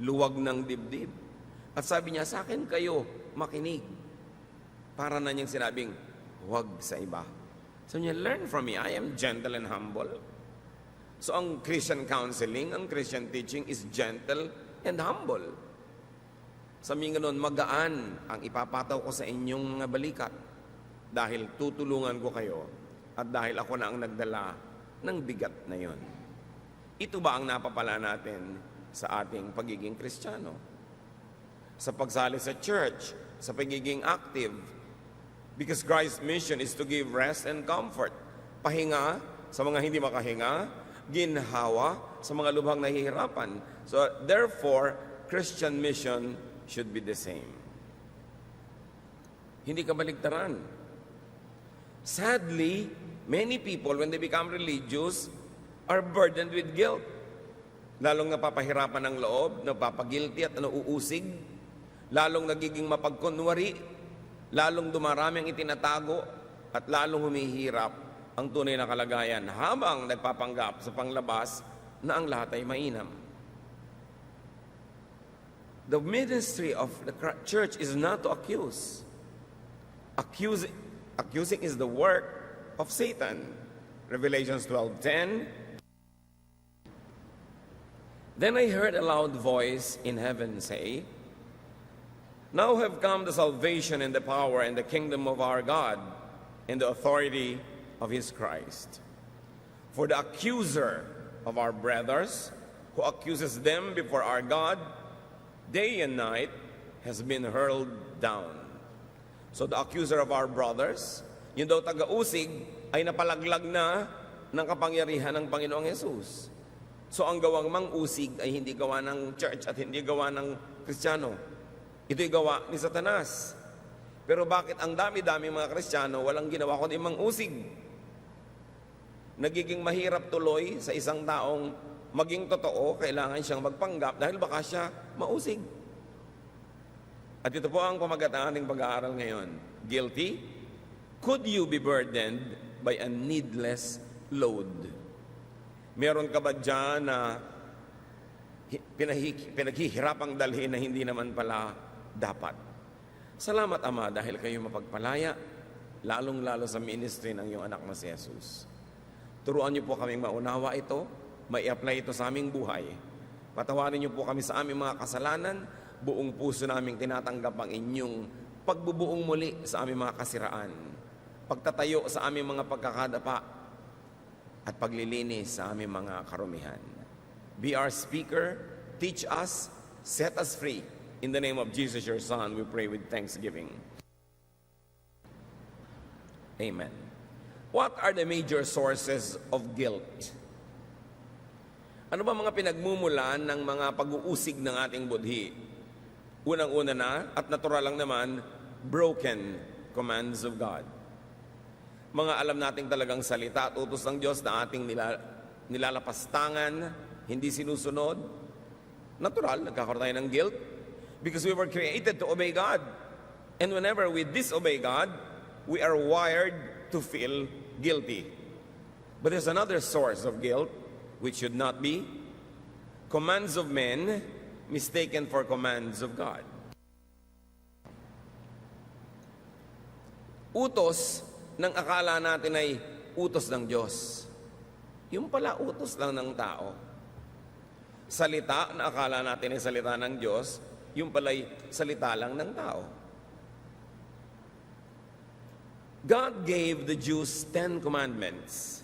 luwag ng dibdib. At sabi niya, sa akin kayo makinig. Para na niyang sinabing, huwag sa iba. So niya, learn from me. I am gentle and humble. So ang Christian counseling, ang Christian teaching is gentle and humble. Sabi nga nun, magaan ang ipapataw ko sa inyong mga balikat dahil tutulungan ko kayo at dahil ako na ang nagdala ng bigat na yon. Ito ba ang napapala natin sa ating pagiging Kristiyano? Sa pagsali sa church, sa pagiging active. Because Christ's mission is to give rest and comfort. Pahinga sa mga hindi makahinga, ginhawa sa mga lubhang nahihirapan. So therefore, Christian mission should be the same. Hindi kabaligtaran. Sadly, many people, when they become religious, are burdened with guilt. Lalong napapahirapan ng loob, napapagilty at nauusig, lalong nagiging mapagkunwari, lalong dumarami ang itinatago, at lalong humihirap ang tunay na kalagayan habang nagpapanggap sa panglabas na ang lahat ay mainam. The ministry of the church is not to accuse. Accusing is the work of Satan. Revelations 12:10. Then I heard a loud voice in heaven say, now have come the salvation and the power and the kingdom of our God and the authority of his Christ. For the accuser of our brothers, who accuses them before our God, day and night, has been hurled down. So the accuser of our brothers, yun daw taga-usig, ay napalaglag na ng kapangyarihan ng Panginoong Hesus. So ang gawang mang-usig ay hindi gawa ng church at hindi gawa ng Kristiyano. Ito'y gawa ni Satanas. Pero bakit ang dami-dami mga Kristiyano walang ginawa kundi mang-usig? Nagiging mahirap tuloy sa isang taong maging totoo, kailangan siyang magpanggap dahil baka siya mausig. At ito po ang pamagat ng ating pag-aaral ngayon. Guilty? Could you be burdened by a needless load? Meron ka ba dyan na pinaghihirapang dalhin na hindi naman pala dapat? Salamat, Ama, dahil kayo mapagpalaya, lalong-lalo sa ministry ng iyong anak na si Jesus. Turuan niyo po kaming maunawa ito, mai-apply ito sa aming buhay. Patawarin niyo po kami sa aming mga kasalanan, buong puso naming tinatanggap ang inyong pagbubuong muli sa aming mga kasiraan, pagtatayo sa aming mga pagkakadapa, at paglilinis sa aming mga karumihan. Be our speaker, teach us, set us free. In the name of Jesus, your Son, we pray with thanksgiving. Amen. What are the major sources of guilt? Ano ba mga pinagmumulan ng mga pag-uusig ng ating budhi? Unang-una na, at natural lang naman, broken commands of God. Mga alam nating talagang salita at utos ng Diyos na ating nilalapastangan, hindi sinusunod. Natural, nagkakaroon tayo ng guilt because we were created to obey God. And whenever we disobey God, we are wired to feel guilty. But there's another source of guilt, which should not be commands of men mistaken for commands of God. Utos ng akala natin ay utos ng Diyos. Yung pala utos lang ng tao. Salita na akala natin ay salita ng Diyos, yung pala'y salita lang ng tao. God gave the Jews 10 commandments.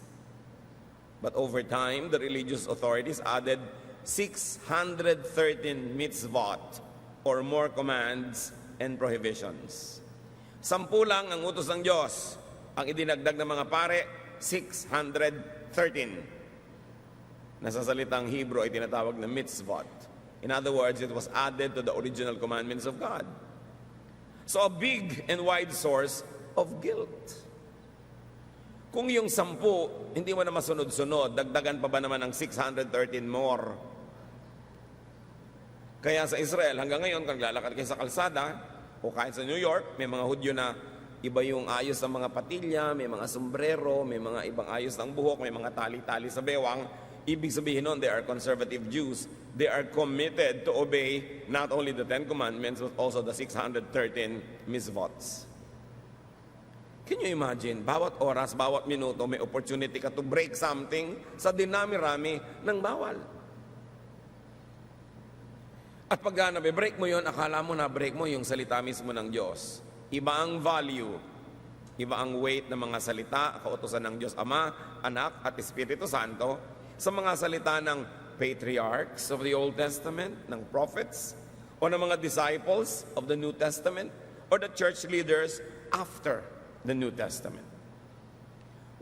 But over time, the religious authorities added 613 mitzvot or more commands and prohibitions. 10 lang ang utos ng Diyos. Ang idinagdag ng mga pare, 613. Nasa salitang Hebrew ay tinatawag na mitzvot. In other words, it was added to the original commandments of God. So a big and wide source of guilt. Kung yung 10, hindi mo na masunod-sunod, dagdagan pa ba naman ng 613 more? Kaya sa Israel, hanggang ngayon, kung lalakad kayo sa kalsada, o kahit sa New York, may mga Hudyo na iba yung ayos ng mga patilya, may mga sombrero, may mga ibang ayos ng buhok, may mga tali-tali sa bewang. Ibig sabihin nun, they are conservative Jews. they are committed to obey not only the Ten Commandments, but also the 613 misvots. Can you imagine, bawat oras, bawat minuto, may opportunity ka to break something sa dinami-rami ng bawal. At pag nabe-break mo yon, akala mo na-break mo yung salita mismo ng Diyos. Iba ang value, iba ang weight ng mga salita, kautusan ng Diyos Ama, Anak, at Espiritu Santo sa mga salita ng patriarchs of the Old Testament, ng prophets, o ng mga disciples of the New Testament, or the church leaders after the New Testament.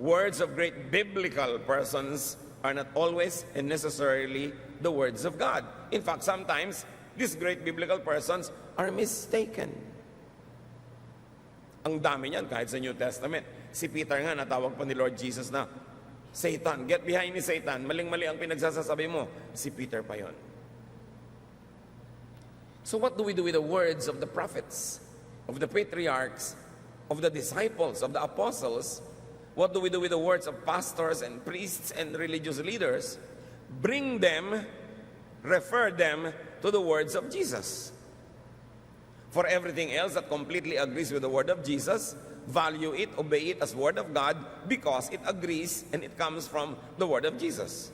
Words of great biblical persons are not always and necessarily the words of God. In fact, sometimes these great biblical persons are mistaken. Ang dami niyan kahit sa New Testament. Si Peter nga natawag pa ni Lord Jesus na, Satan, get behind me Satan. Maling-mali ang pinagsasasabi mo. Si Peter pa yon. So what do we do with the words of the prophets, of the patriarchs, of the disciples, of the apostles? What do we do with the words of pastors and priests and religious leaders? Bring them, refer them to the words of Jesus. For everything else that completely agrees with the word of Jesus, value it, obey it as word of God because it agrees and it comes from the word of Jesus.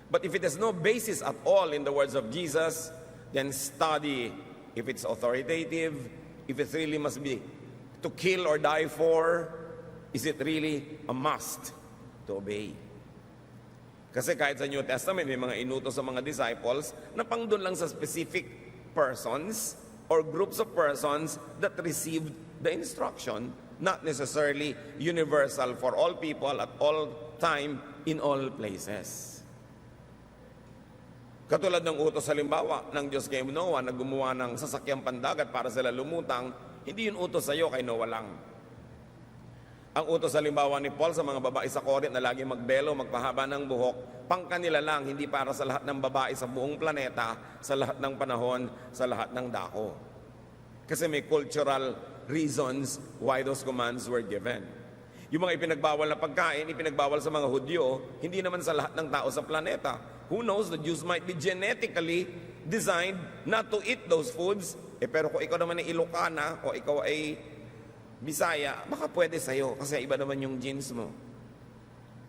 But if it has no basis at all in the words of Jesus, then study if it's authoritative, if it really must be to kill or die for, is it really a must to obey? Kasi kahit sa New Testament, may mga inutos sa mga disciples na pang doon lang sa specific persons or groups of persons that received the instruction, not necessarily universal for all people at all time, in all places. Katulad ng utos halimbawa ng Diyos kay Noah na gumawa ng sasakyang pandagat para sila lumutang, hindi yun utos sa iyo, kay Noah lang. Ang utos halimbawa ni Paul sa mga babae sa Corinth na lagi magbelo, magpahaba ng buhok, pang kanila lang, hindi para sa lahat ng babae sa buong planeta, sa lahat ng panahon, sa lahat ng dako. Kasi may cultural reasons why those commands were given. Yung mga ipinagbawal na pagkain, ipinagbawal sa mga Hudyo, hindi naman sa lahat ng tao sa planeta. Who knows, the Jews might be genetically designed not to eat those foods. Pero kung ikaw naman ay Ilocana o ikaw ay Bisaya, baka pwede sa'yo kasi iba naman yung genes mo.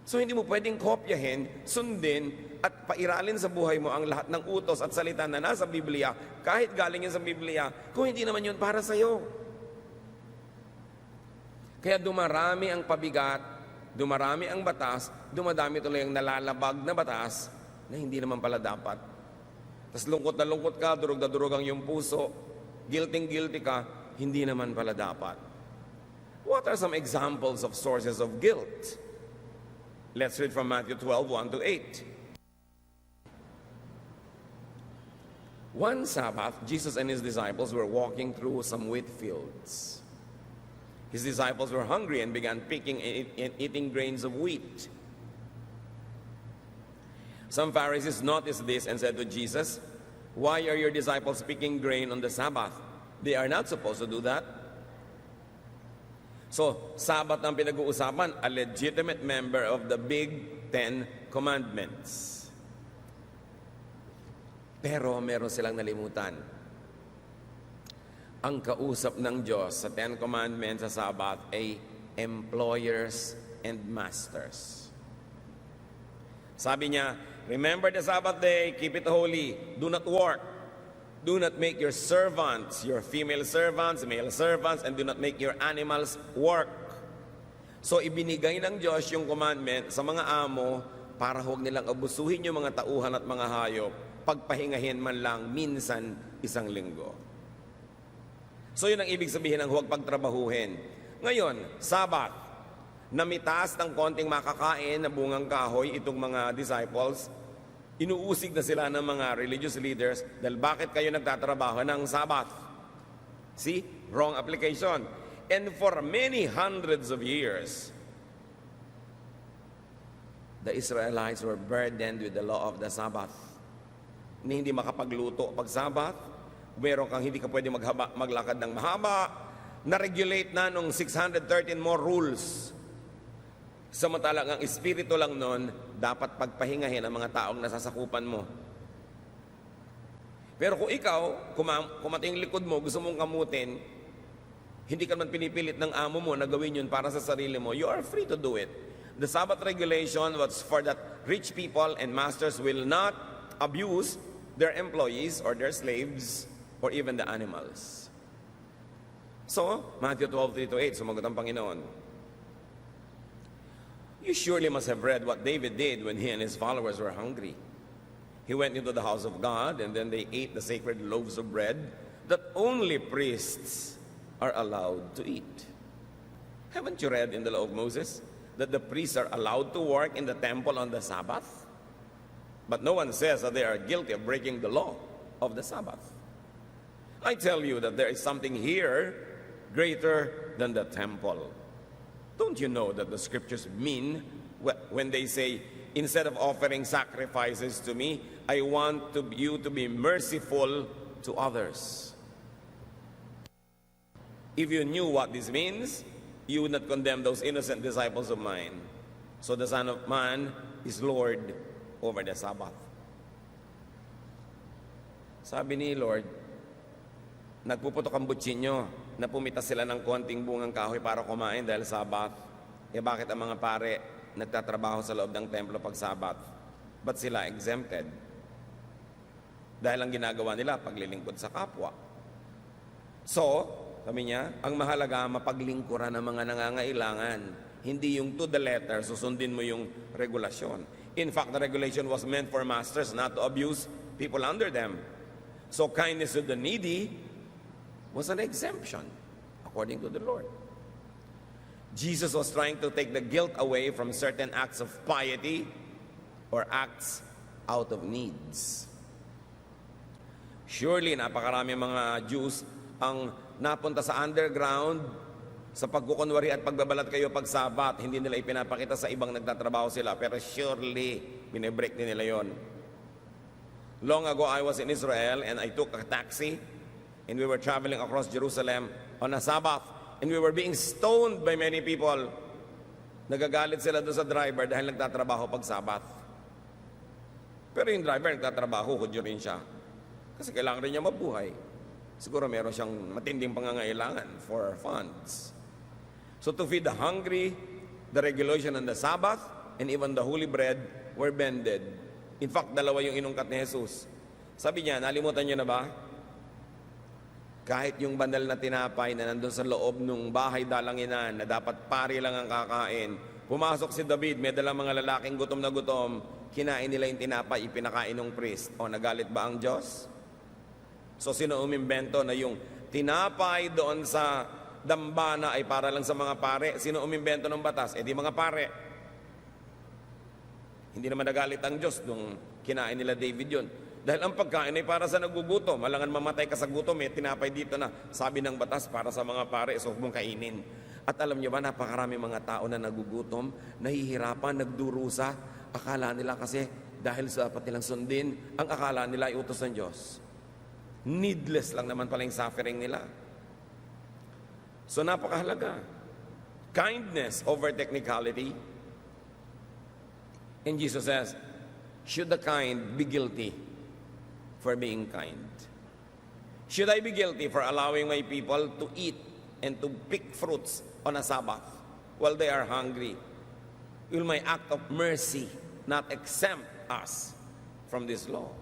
So hindi mo pwedeng kopyahin, sundin, at pairalin sa buhay mo ang lahat ng utos at salita na nasa Biblia, kahit galing yan sa Biblia, kung hindi naman yun para sa'yo. Kaya dumarami ang pabigat, dumarami ang batas, dumadami tuloy ang nalalabag na batas na hindi naman pala dapat. Tapos lungkot na lungkot ka, durog na durog ang iyong puso, guilty ka, hindi naman pala dapat. What are some examples of sources of guilt? Let's read from Matthew 12, 1 to 8. One Sabbath, Jesus and his disciples were walking through some wheat fields. His disciples were hungry and began picking and eating grains of wheat. Some Pharisees noticed this and said to Jesus, "Why are your disciples picking grain on the Sabbath? They are not supposed to do that." So, Sabbath ang pinag-uusapan, a legitimate member of the Big Ten Commandments. Pero meron silang nalimutan. Ang kausap ng Diyos sa Ten Commandments sa Sabbath ay employers and masters. Sabi niya, remember the Sabbath day, keep it holy, do not work. Do not make your servants, your female servants, male servants, and do not make your animals work. So ibinigay ng Diyos yung commandment sa mga amo para huwag nilang abusuhin yung mga tauhan at mga hayop, pagpahingahin man lang minsan isang linggo. So yun ang ibig sabihin ng huwag pagtrabahuhin. Ngayon, Sabbath, namitas ng konting makakain na bungang kahoy itong mga disciples, inuusig na sila ng mga religious leaders dahil bakit kayo nagtatrabaho ng Sabbath? See? Wrong application. And for many hundreds of years, the Israelites were burdened with the law of the Sabbath. Hindi makapagluto pag Sabbath, meron kang hindi ka pwede maglakad ng mahaba, na-regulate na nung 613 more rules. Samantalang ang espiritu lang nun, dapat pagpahingahin ang mga taong nasasakupan mo. Pero kung ikaw, kumating likod mo, gusto mong kamutin, hindi ka man pinipilit ng amo mo na gawin yun para sa sarili mo, you are free to do it. The Sabbath regulation was for that rich people and masters will not abuse their employees or their slaves or even the animals. So, Matthew 12:3-8, sumagot ang Panginoon. You surely must have read what David did when he and his followers were hungry. He went into the house of God, and then they ate the sacred loaves of bread that only priests are allowed to eat. Haven't you read in the law of Moses that the priests are allowed to work in the temple on the Sabbath? But no one says that they are guilty of breaking the law of the Sabbath. I tell you that there is something here greater than the temple. Don't you know that the scriptures mean when they say, instead of offering sacrifices to me, I want you to be merciful to others. If you knew what this means, you would not condemn those innocent disciples of mine. So the Son of Man is Lord over the Sabbath. Sabi ni Lord, nagpuputok ang butsinyo na pumitas sila ng konting bungang kahoy para kumain dahil Sabbath. Bakit ang mga pare nagtatrabaho sa loob ng templo pag Sabbath? Ba't sila exempted? Dahil ang ginagawa nila, paglilingkod sa kapwa. So, sabi niya, ang mahalaga, mapaglingkuran ng mga nangangailangan. Hindi yung to the letter, susundin mo yung regulasyon. In fact, the regulation was meant for masters not to abuse people under them. So, kindness to the needy was an exemption, according to the Lord. Jesus was trying to take the guilt away from certain acts of piety or acts out of needs. Surely, napakarami mga Jews ang napunta sa underground sa pagkukunwari at pagbabalat kayo pag Sabat. Hindi nila ipinapakita sa ibang nagtatrabaho sila, pero surely, binibreak din nila yon. Long ago, I was in Israel and I took a taxi and we were traveling across Jerusalem on a Sabbath. And we were being stoned by many people. Nagagalit sila doon sa driver dahil nagtatrabaho pag Sabbath. Pero yung driver nagtatrabaho, hudyo rin siya. Kasi kailangan rin niya mabuhay. Siguro meron siyang matinding pangangailangan for funds. So to feed the hungry, the regulation on the Sabbath, and even the holy bread were bended. In fact, dalawa yung inungkat ni Jesus. Sabi niya, nalimutan niyo na ba? Kahit yung bandal na tinapay na nandun sa loob ng bahay dalanginan na dapat pari lang ang kakain, pumasok si David, may dalang mga lalaking gutom na gutom, kinain nila yung tinapay, ipinakain ng priest. O nagalit ba ang Diyos? So sino umimbento na yung tinapay doon sa dambana ay para lang sa mga pare? Sino umimbento ng batas? Di mga pare. Hindi naman nagalit ang Diyos nung kinain nila David yun. Dahil ang pagkain ay para sa nagugutom. Malangan mamatay ka sa gutom, tinapay dito na. Sabi ng batas, para sa mga pare, so huwag mong kainin. At alam niyo ba, napakarami mga tao na nagugutom, nahihirapan, nagdurusa. Akala nila kasi, dahil sa dapat nilang sundin, ang akala nila ay utos ng Diyos. Needless lang naman pala yung suffering nila. So napakahalaga. Kindness over technicality. And Jesus says, should the kind be guilty for being kind? Should I be guilty for allowing my people to eat and to pick fruits on a Sabbath while they are hungry? Will my act of mercy not exempt us from this law?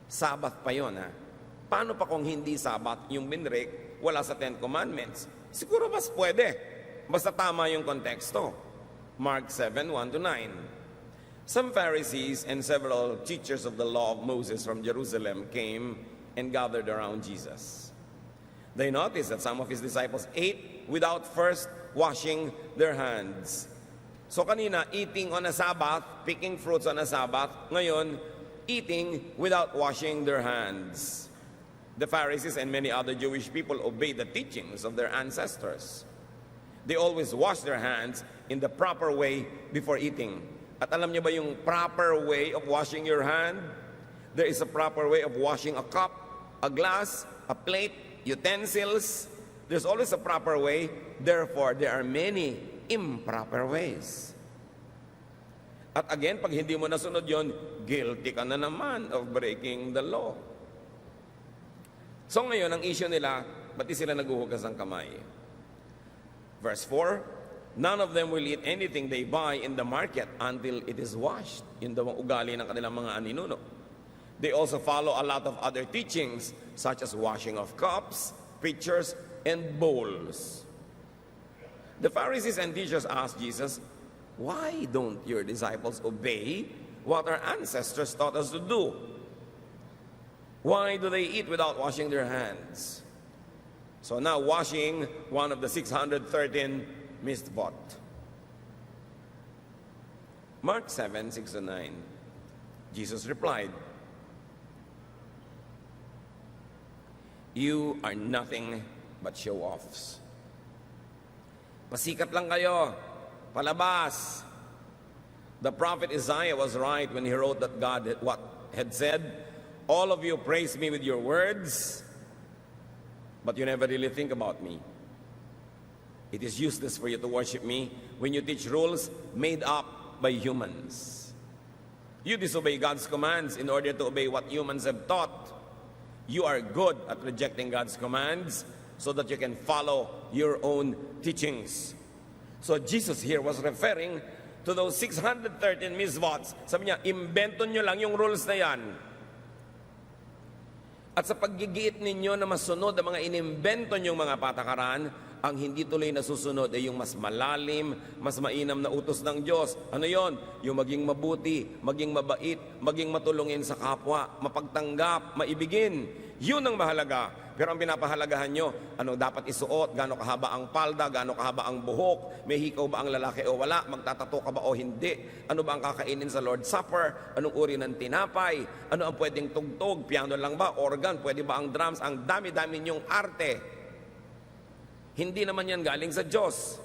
Sabbath pa yun, ha? Paano pa kung hindi Sabbath yung binrek, wala sa Ten Commandments? Siguro mas pwede. Basta tama yung konteksto. Mark 7:1-9. Some Pharisees and several teachers of the law of Moses from Jerusalem came and gathered around Jesus. They noticed that some of his disciples ate without first washing their hands. So kanina, eating on a Sabbath, picking fruits on a Sabbath. Ngayon, eating without washing their hands. The Pharisees and many other Jewish people obeyed the teachings of their ancestors. They always wash their hands in the proper way before eating. At alam niyo ba yung proper way of washing your hand? There is a proper way of washing a cup, a glass, a plate, utensils. There's always a proper way. Therefore, there are many improper ways. At again, pag hindi mo nasunod yon, guilty ka na naman of breaking the law. So ngayon, ang issue nila, ba't di sila naguhugas ng kamay? Verse 4, none of them will eat anything they buy in the market until it is washed. Yun daw ang ugali ng kanilang mga aninuno. They also follow a lot of other teachings, such as washing of cups, pitchers, and bowls. The Pharisees and teachers asked Jesus, why don't your disciples obey what our ancestors taught us to do? Why do they eat without washing their hands? So now washing one of the 613 mitzvot. Mark 7:6-9. Jesus replied, you are nothing but show-offs. Pasikat lang kayo, palabas. The prophet Isaiah was right when he wrote that God had said, all of you praise me with your words, but you never really think about me. It is useless for you to worship me when you teach rules made up by humans. You disobey God's commands in order to obey what humans have taught. You are good at rejecting God's commands so that you can follow your own teachings. So Jesus here was referring to those 613 mitzvots. Sabi niya, imbento nyo lang yung rules na yan. At sa paggigiit ninyo na masunod ang mga inimbento nyong mga patakaran, ang hindi tuloy nasusunod ay yung mas malalim, mas mainam na utos ng Diyos. Ano yon? Yung maging mabuti, maging mabait, maging matulungin sa kapwa, mapagtanggap, maibigin. Yun ang mahalaga. Pero ang pinapahalagahan nyo, ano dapat isuot, gaano kahaba ang palda, gaano kahaba ang buhok, may hikaw ba ang lalaki o wala, magtatato ka ba o hindi, ano ba ang kakainin sa Lord's Supper, anong uri ng tinapay, ano ang pwedeng tugtog, piano lang ba, organ, pwede ba ang drums, ang dami-dami nyong arte. Hindi naman yan galing sa Diyos.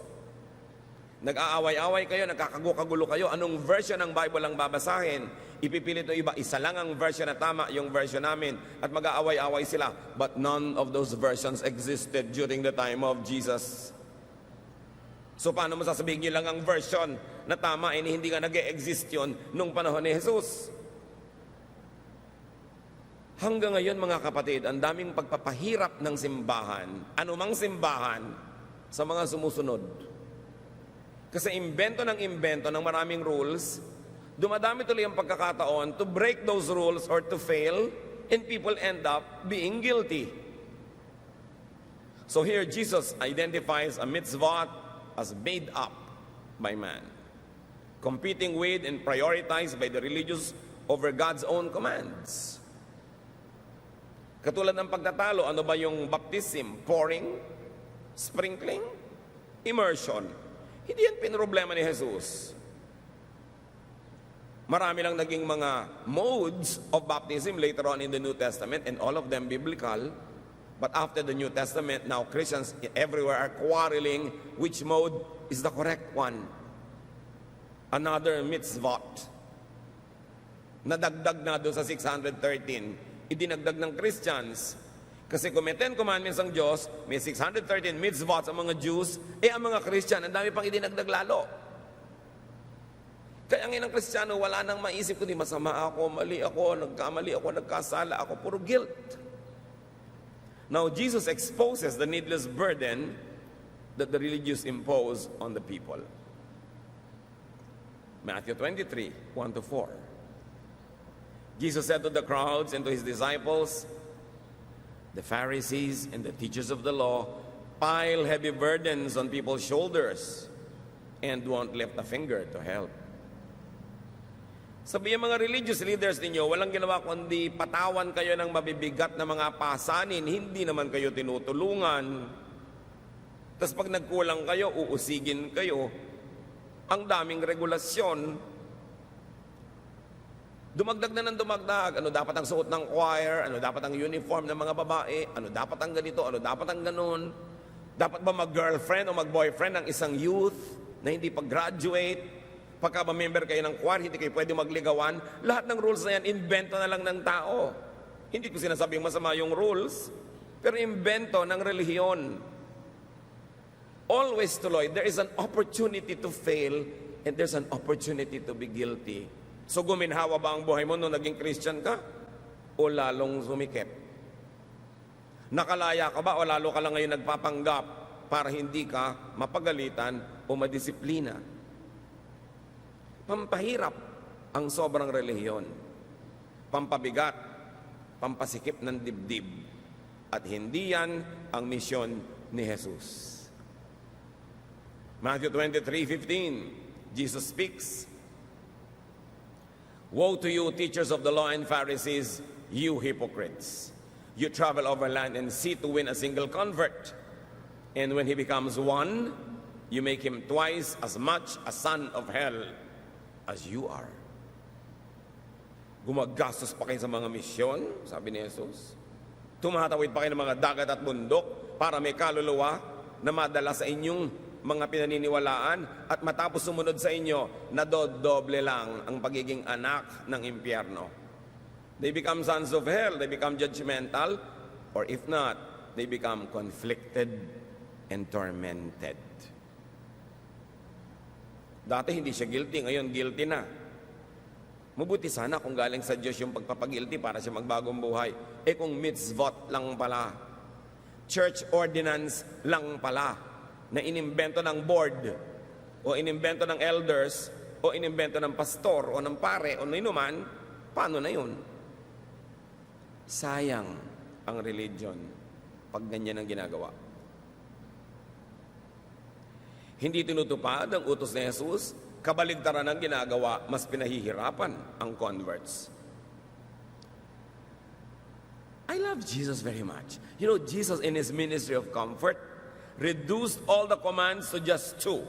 Nag-aaway-away kayo, nagkakagulo kayo, anong version ng Bible ang babasahin? Ipipilit ng iba, isa lang ang version na tama, yung version namin, at mag-aaway-away sila. But none of those versions existed during the time of Jesus. So paano mo sasabihin nyo lang ang version na tama, hindi nga nag-e-exist yun nung panahon ni Jesus? Hanggang ngayon mga kapatid, ang daming pagpapahirap ng simbahan, anumang simbahan, sa mga sumusunod. Kasi imbento ng maraming rules, dumadami tuloy ang pagkakataon to break those rules or to fail, and people end up being guilty. So here Jesus identifies a mitzvah as made up by man, competing with and prioritized by the religious over God's own commands. Katulad ng pagtatalo, ano ba yung baptism? Pouring? Sprinkling? Immersion? Hindi yan pinroblema ni Jesus. Marami lang naging mga modes of baptism later on in the New Testament, and all of them biblical. But after the New Testament, now Christians everywhere are quarreling which mode is the correct one. Another mitzvot. Nadagdag na doon sa 613. Idinagdag ng Christians. Kasi kung may 10 commandments ang Diyos, may 613 mitzvot ang mga Jews, ang mga Christian, ang dami pang idinagdag lalo. Kaya ngayon ang Kristiyano, wala nang maisip kundi masama ako, mali ako, nagkamali ako, nagkasala ako, puro guilt. Now, Jesus exposes the needless burden that the religious impose on the people. Matthew 23, 1-4. Jesus said to the crowds and to his disciples, the Pharisees and the teachers of the law pile heavy burdens on people's shoulders and won't lift a finger to help. Sabi yung mga religious leaders ninyo, walang ginawa kundi patawan kayo ng mabibigat na mga pasanin, hindi naman kayo tinutulungan. Tapos pag nagkulang kayo, uusigin kayo. Ang daming regulasyon. Dumagdag na ng dumagdag. Ano dapat ang suot ng choir? Ano dapat ang uniform ng mga babae? Ano dapat ang ganito? Ano dapat ang ganon? Dapat ba mag-girlfriend o mag-boyfriend ng isang youth na hindi pag-graduate? Pagka ba-member kayo ng choir, hindi kayo pwede magligawan. Lahat ng rules na yan, invento na lang ng tao. Hindi ko sinasabing masama yung rules, pero invento ng relihiyon. Always tuloy, there is an opportunity to fail And there's an opportunity to be guilty. So guminhawa ba ang buhay mo nung naging Christian ka? O lalong sumikip? Nakalaya ka ba o lalo ka lang ngayon nagpapanggap para hindi ka mapagalitan o madisiplina? Pampahirap ang sobrang relihiyon. Pampabigat, pampasikip ng dibdib. At hindi yan ang misyon ni Jesus. Matthew 23:15, Jesus speaks, "Woe to you, teachers of the law and Pharisees, you hypocrites! You travel over land and sea to win a single convert. And when he becomes one, you make him twice as much a son of hell as you are." Gumagastos pa kayo sa mga misyon, sabi ni Jesus. Tumatawid pa kayo ng mga dagat at bundok para may kaluluwa na madala sa inyong mga pinaniniwalaan at matapos sumunod sa inyo, nadodoble lang ang pagiging anak ng impyerno. They become sons of hell, they become judgmental, or if not, they become conflicted and tormented. Dati hindi siya guilty, ngayon guilty na. Mabuti sana kung galing sa Diyos yung pagpapagilty para siya magbagong buhay. Kung mitzvot lang pala, church ordinance lang pala, na inimbento ng board, o inimbento ng elders, o inimbento ng pastor, o ng pare, o ninuman, paano na yun? Sayang ang religion pag ganyan ang ginagawa. Hindi tinutupad ang utos ni Jesus, kabaligtaran ang ginagawa, mas pinahihirapan ang converts. I love Jesus very much. You know, Jesus in His ministry of comfort reduced all the commands to just two.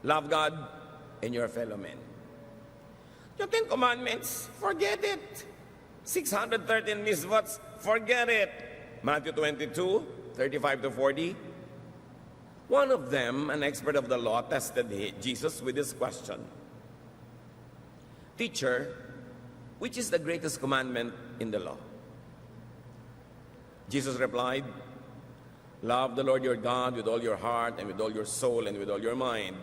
Love God and your fellow men. Yung 10 commandments, forget it. 613 mitzvahs, forget it. Matthew 22:35-40. One of them, an expert of the law, tested Jesus with this question. "Teacher, which is the greatest commandment in the law?" Jesus replied, "Love the Lord your God with all your heart and with all your soul and with all your mind.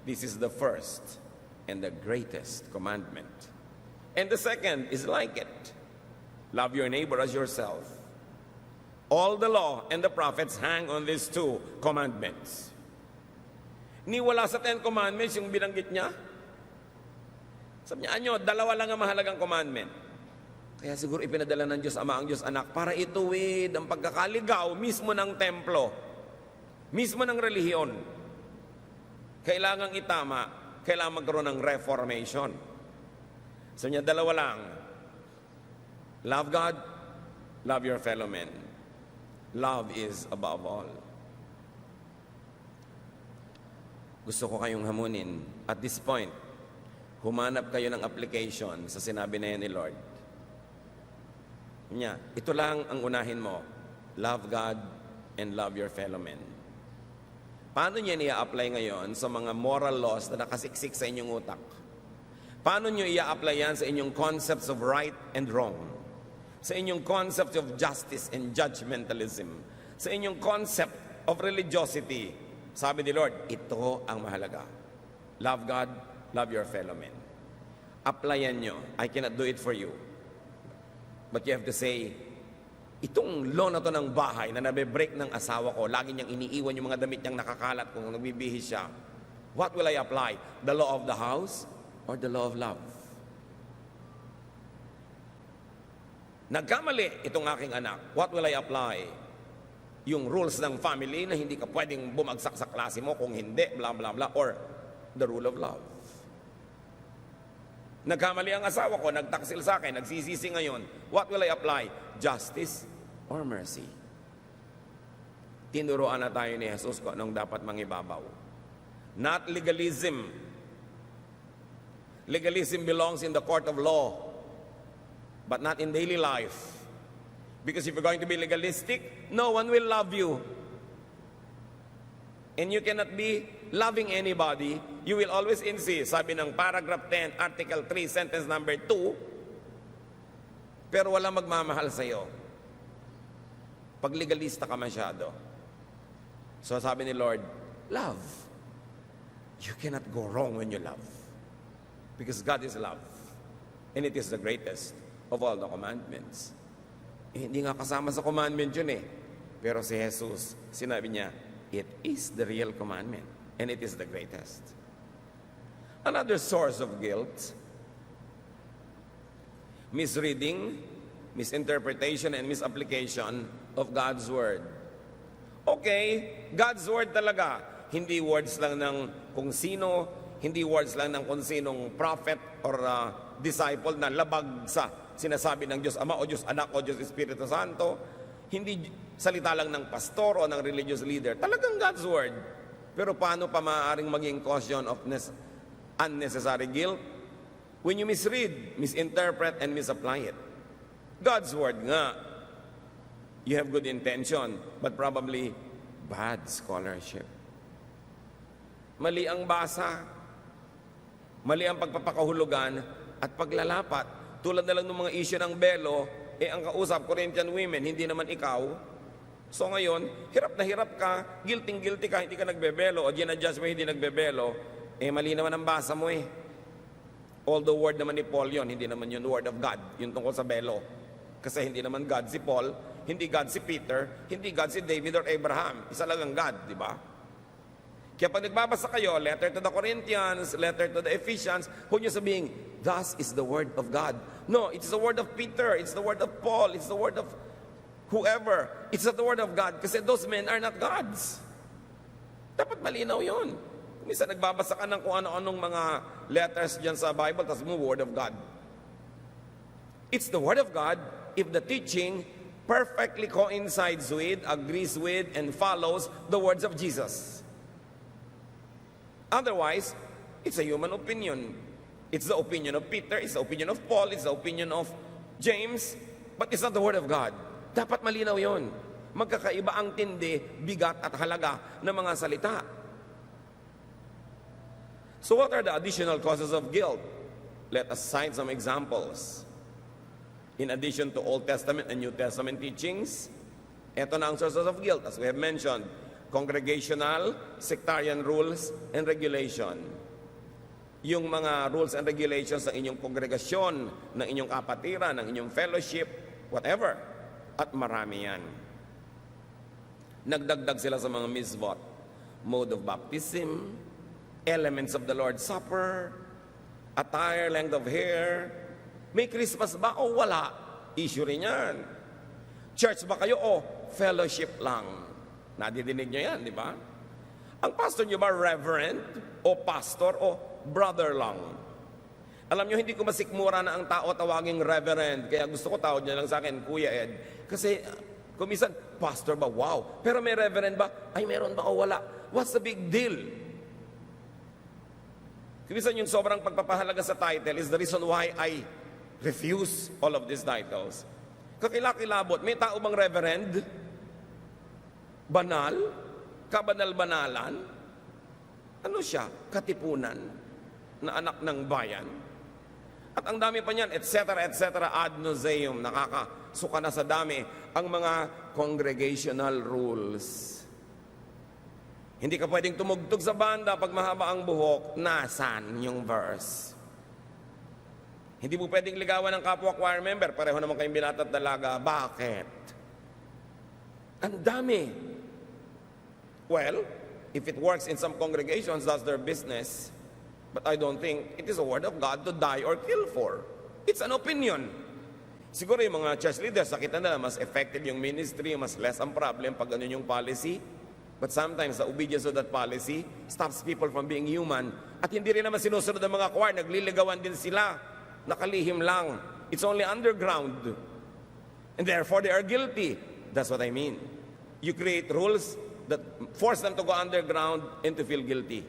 This is the first and the greatest commandment. And the second is like it. Love your neighbor as yourself. All the law and the prophets hang on these two commandments." Niwala sa 10 commandments yung binanggit niya. Sabi niya, dalawa lang ang mahalagang commandment. Kaya siguro ipinadala ng Diyos Ama ang Diyos Anak para ituwid ang pagkakaligaw mismo ng templo, mismo ng relihiyon. Kailangang itama, kailangan magkaroon ng reformation. So niya, dalawa lang. Love God, love your fellow men. Love is above all. Gusto ko kayong hamunin. At this point, humanap kayo ng application sa sinabi na yan ni Lord. Niya, ito lang ang unahin mo. Love God and love your fellow men. Paano niya i-apply ngayon sa mga moral laws na nakasiksik sa inyong utak? Paano niyo i-apply yan sa inyong concepts of right and wrong? Sa inyong concept of justice and judgmentalism? Sa inyong concept of religiosity? Sabi ni Lord, ito ang mahalaga. Love God, love your fellow men. Applyan nyo. I cannot do it for you. But you have to say, itong law na to ng bahay na nabe-break ng asawa ko, lagi niyang iniiwan yung mga damit niyang nakakalat kung nagbibihis siya. What will I apply? The law of the house or the law of love? Nagkamali itong aking anak. What will I apply? Yung rules ng family na hindi ka pwedeng bumagsak sa klase mo kung hindi, blah, blah, blah, or the rule of love. Nagkamali ang asawa ko, nagtaksil sa akin, nagsisisi ngayon. What will I apply? Justice or mercy? Tinuruan na tayo ni Jesus kung anong dapat mangibabaw. Not legalism. Legalism belongs in the court of law, but not in daily life. Because if you're going to be legalistic, no one will love you. And you cannot be loving anybody. You will always insist. Sabi ng paragraph 10, article 3, sentence number 2, pero wala magmamahal sa'yo. Pag legalista ka masyado. So sabi ni Lord, love. You cannot go wrong when you love. Because God is love. And it is the greatest of all the commandments. Hindi nga kasama sa commandment yun eh. Pero si Jesus, sinabi niya, it is the real commandment. And it is the greatest. Another source of guilt, misreading, misinterpretation, and misapplication of God's Word. Okay, God's Word talaga. Hindi words lang ng kung sino, hindi words lang ng kung sinong prophet or disciple na labag sa sinasabi ng Diyos Ama o Diyos Anak o Diyos Espiritu Santo. Hindi salita lang ng pastor o ng religious leader. Talagang God's Word. Pero paano pa maaaring maging caution of unnecessary guilt? When you misread, misinterpret, and misapply it. God's Word nga. You have good intention, but probably bad scholarship. Mali ang basa, mali ang pagpapakahulugan at paglalapat. Tulad na lang ng mga issue ng belo, ang kausap, Corinthian women, hindi naman ikaw. So ngayon, hirap na hirap ka, guilty ka, hindi ka nagbebelo, o ginadjust mo hindi nagbebelo, mali naman ang basa mo eh. Although word naman ni Paul yon, hindi naman yun word of God, yung tungkol sa belo. Kasi hindi naman God si Paul, hindi God si Peter, hindi God si David or Abraham. Isa lang ang God, di ba? Kaya pag nagbabasa kayo, letter to the Corinthians, letter to the Ephesians, huwag niyo sabihin, thus is the word of God. No, it's the word of Peter, it's the word of Paul, it's the word of whoever. It's not the word of God kasi those men are not gods. Dapat malinaw yun. Minsan nagbabasa ka ng kung ano-anong mga letters dyan sa Bible, tapos mo, word of God. It's the word of God if the teaching perfectly coincides with, agrees with, and follows the words of Jesus. Otherwise, it's a human opinion. It's the opinion of Peter, it's the opinion of Paul, it's the opinion of James, but it's not the Word of God. Dapat malinaw yon. Magkakaiba ang tindi, bigat at halaga ng mga salita. So what are the additional causes of guilt? Let us cite some examples. In addition to Old Testament and New Testament teachings, ito na ang sources of guilt, as we have mentioned. Congregational, sectarian rules, and regulation. Yung mga rules and regulations ng inyong kongregasyon, ng inyong kapatiran, ng inyong fellowship, whatever. At marami yan. Nagdagdag sila sa mga misvot. Mode of baptism, elements of the Lord's Supper, attire, length of hair. May Christmas ba o wala? Issue rin yan. Church ba kayo o fellowship lang? Nadidinig nyo yan, di ba? Ang pastor nyo ba reverend o pastor o brother lang? Alam nyo, hindi ko masikmura na ang tao tawaging reverend. Kaya gusto ko tawag niya lang sa akin, Kuya Ed. Kasi kumisan, pastor ba? Wow. Pero may reverend ba? Ay, meron ba o wala? What's the big deal? Kumisan yung sobrang pagpapahalaga sa title is the reason why I refuse all of these titles. Kakilakilabot, may tao bang reverend? Banal? Kabanal-banalan? Ano siya? Katipunan na anak ng bayan? At ang dami pa niyan, etc., ad nauseam, nakakasuka na sa dami ang mga congregational rules. Hindi ka pwedeng tumugtog sa banda pag mahaba ang buhok, nasan yung verse? Hindi mo pwedeng ligawan ng kapwa choir member, pareho naman kayong binata at dalaga. Bakit? Ang dami. Well, if it works in some congregations, that's their business. But I don't think it is a word of God to die or kill for. It's an opinion. Siguro yung mga church leaders, nakita na mas effective yung ministry, mas less ang problem pag ganun yung policy. But sometimes the obedience of that policy stops people from being human. At hindi rin naman sinusunod ng mga choir, nagliligawan din sila. Nakalihim lang. It's only underground. And therefore they are guilty. That's what I mean. You create rules that force them to go underground and to feel guilty.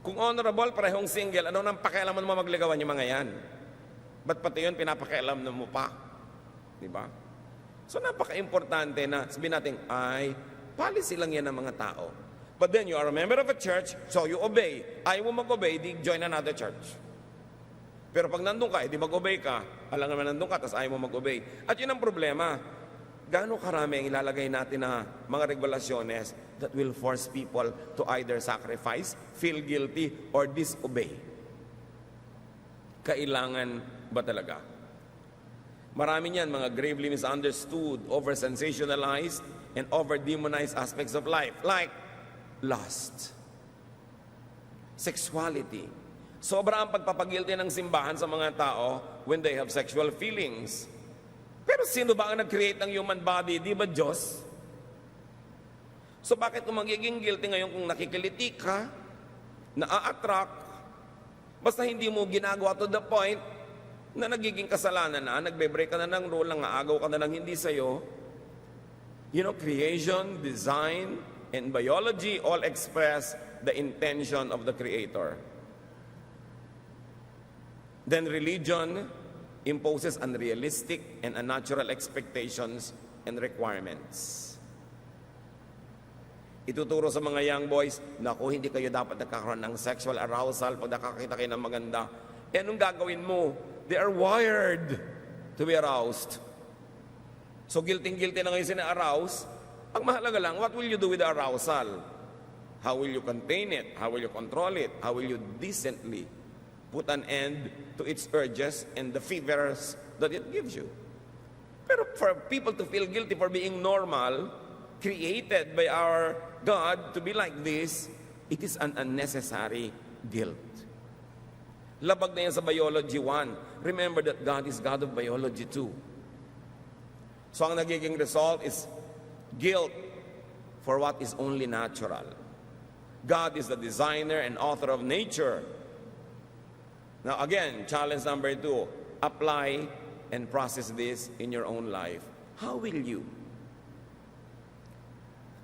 Kung honorable, parehong single, ano nang pakialaman mo magligawan yung mga yan? Ba't pati yun, pinapakialam mo pa? Diba? So napaka-importante na sabihin natin, ay, policy lang yan ng mga tao. But then you are a member of a church, so you obey. Ayaw mo mag-obey, di join another church. Pero pag nandun ka, di mag-obey ka, alam naman nandun ka, tapos ayaw mo mag-obey. At yun ang problema. gaano karami ang ilalagay natin na mga regulasyones that will force people to either sacrifice, feel guilty, or disobey? Kailangan ba talaga? Marami niyan mga gravely misunderstood, over-sensationalized, and over-demonized aspects of life, like lust, sexuality. Sobra ang pagpapagilty ng simbahan sa mga tao when they have sexual feelings. Pero sino ba ang nag-create ng human body? Di ba Diyos? So bakit kung magiging guilty ngayon kung nakikiliti ka, na-attract, basta hindi mo ginagawa to the point na nagiging kasalanan na, nagbe-break ka na ng rule, nangaagaw ka na ng hindi sa'yo. You know, creation, design, and biology all express the intention of the Creator. Then religion imposes unrealistic and unnatural expectations and requirements. Ituturo sa mga young boys, naku, hindi kayo dapat nagkakaroon ng sexual arousal pag nakakita kayo ng maganda. Eh, anong gagawin mo? They are wired to be aroused. So, guilty na ngayon sina-arouse. Ang mahalaga lang, what will you do with the arousal? How will you contain it? How will you control it? How will you decently put an end to its urges and the fevers that it gives you? Pero for people to feel guilty for being normal, created by our God to be like this, it is an unnecessary guilt. Labag na yan sa Biology 1. Remember that God is God of Biology 2. So ang nagiging result is guilt for what is only natural. God is the designer and author of nature. Now again, challenge number 2, apply and process this in your own life. How will you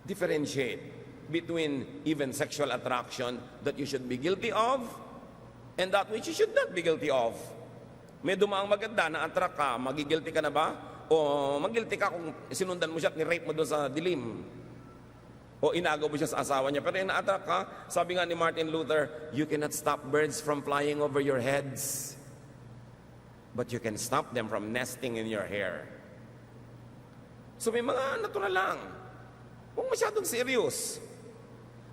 differentiate between even sexual attraction that you should be guilty of and that which you should not be guilty of? May dumaang maganda na attract ka, magigilty ka na ba? O magilty ka kung sinundan mo siya at ni-rape mo doon sa dilim. O inagaw mo siya sa asawa niya. Pero ina-attract ka, sabi nga ni Martin Luther, you cannot stop birds from flying over your heads, but you can stop them from nesting in your hair. So may mga natural lang. Huwag masyadong serious.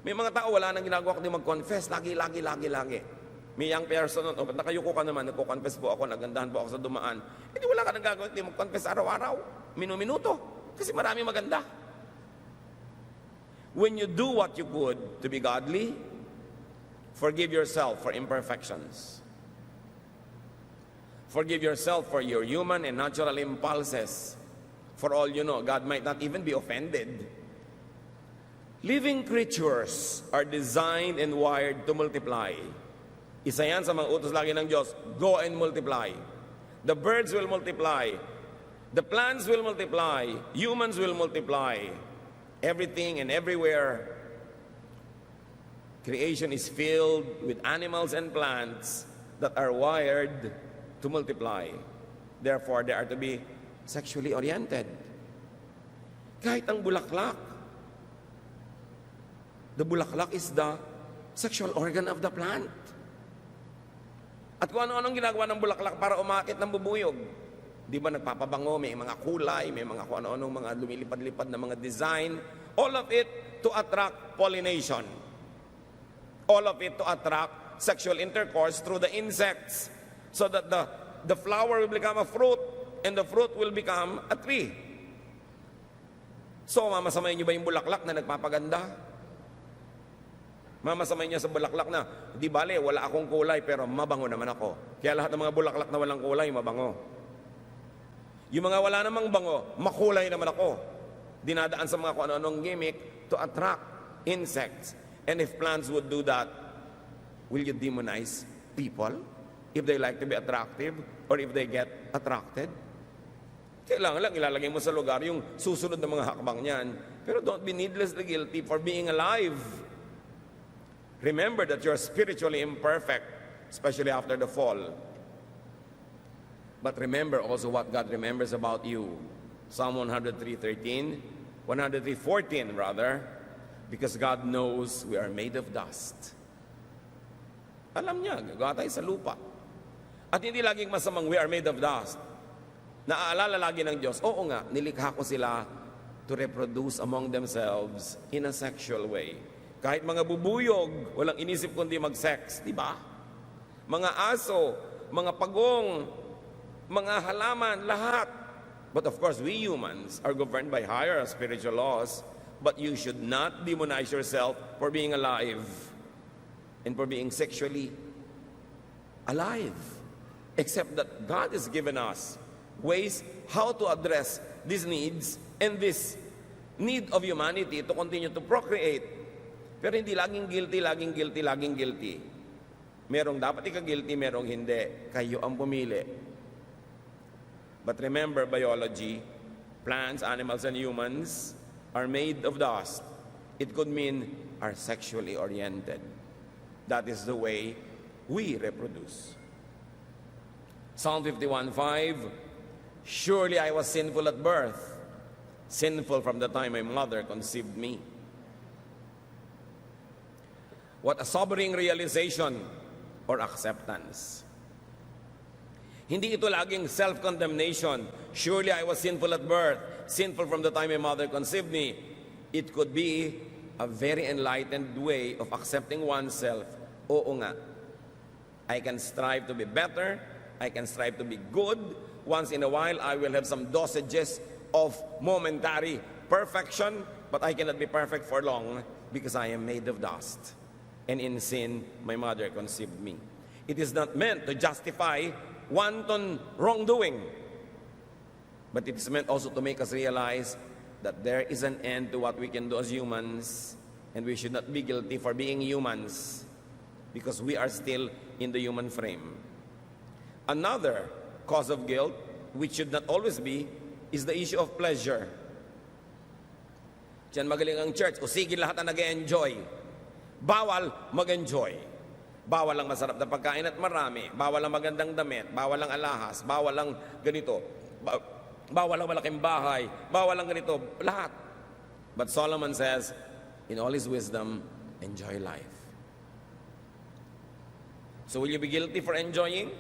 May mga tao wala nang ginagawa kundi mag-confess. Lagi. May young person, nakayuko ka naman, nagko-confess po ako, nagandahan po ako sa dumaan. Hindi wala ka nang gagawin, hindi mag-confess araw-araw, minuto, kasi marami maganda. When you do what you could to be godly, forgive yourself for imperfections. Forgive yourself for your human and natural impulses. For all you know, God might not even be offended. Living creatures are designed and wired to multiply. Isa yan sa mga utos lagi ng Diyos, go and multiply. The birds will multiply. The plants will multiply. Humans will multiply. Everything and everywhere. Creation is filled with animals and plants that are wired to multiply. Therefore, they are to be sexually oriented. Kahit ang bulaklak. The bulaklak is the sexual organ of the plant. At kung ano-anong ginagawa ng bulaklak para umakit ng bubuyog. Di ba nagpapabango, may mga kulay, may mga kung ano-anong mga lumilipad-lipad na mga design. All of it to attract pollination. All of it to attract sexual intercourse through the insects. So that the flower will become a fruit and the fruit will become a tree. So, mamasamayin niyo ba yung bulaklak na nagpapaganda? Mamasamay niya sa bulaklak na, di bale, wala akong kulay pero mabango naman ako. Kaya lahat ng mga bulaklak na walang kulay, mabango. Yung mga wala namang bango, makulay naman ako. Dinadaan sa mga kung ano-anong gimmick to attract insects. And if plants would do that, will you demonize people if they like to be attractive or if they get attracted? Kailangan lang ilalagay mo sa lugar yung susunod na mga hakbang niyan. Pero don't be needlessly guilty for being alive. Remember that you're spiritually imperfect, especially after the fall. But remember also what God remembers about you. Psalm 103:13, 103:14 rather, because God knows we are made of dust. Alam niya, gagawa tayo sa lupa. At hindi laging masamang we are made of dust. Naaalala lagi ng Diyos, oo nga, nilikha ko sila to reproduce among themselves in a sexual way. Kahit mga bubuyog, walang inisip kundi mag-sex, di ba? Mga aso, mga pagong, mga halaman, lahat. But of course, we humans are governed by higher spiritual laws, but you should not demonize yourself for being alive and for being sexually alive. Except that God has given us ways how to address these needs and this need of humanity to continue to procreate. Pero hindi laging guilty, laging guilty, laging guilty. Merong dapat ika-guilty, merong hindi. Kayo ang pumili. But remember, biology, plants, animals, and humans are made of dust. It could mean are sexually oriented. That is the way we reproduce. Psalm 51:5, surely I was sinful at birth, sinful from the time my mother conceived me. What a sobering realization or acceptance. Hindi ito laging self-condemnation. Surely I was sinful at birth, sinful from the time my mother conceived me. It could be a very enlightened way of accepting oneself. Oo nga, I can strive to be better, I can strive to be good. Once in a while, I will have some dosages of momentary perfection, but I cannot be perfect for long because I am made of dust. And in sin, my mother conceived me. It is not meant to justify wanton wrongdoing, but it is meant also to make us realize that there is an end to what we can do as humans, and we should not be guilty for being humans because we are still in the human frame. Another cause of guilt, which should not always be, is the issue of pleasure. Diyan magaling ang church, o sige lahat na nag-enjoy. Bawal mag-enjoy. Bawal ang masarap na pagkain at marami. Bawal ang magandang damit. Bawal ang alahas. Bawal ang ganito. Bawal ang malaking bahay. Bawal ang ganito. Lahat. But Solomon says, in all his wisdom, enjoy life. So will you be guilty for enjoying?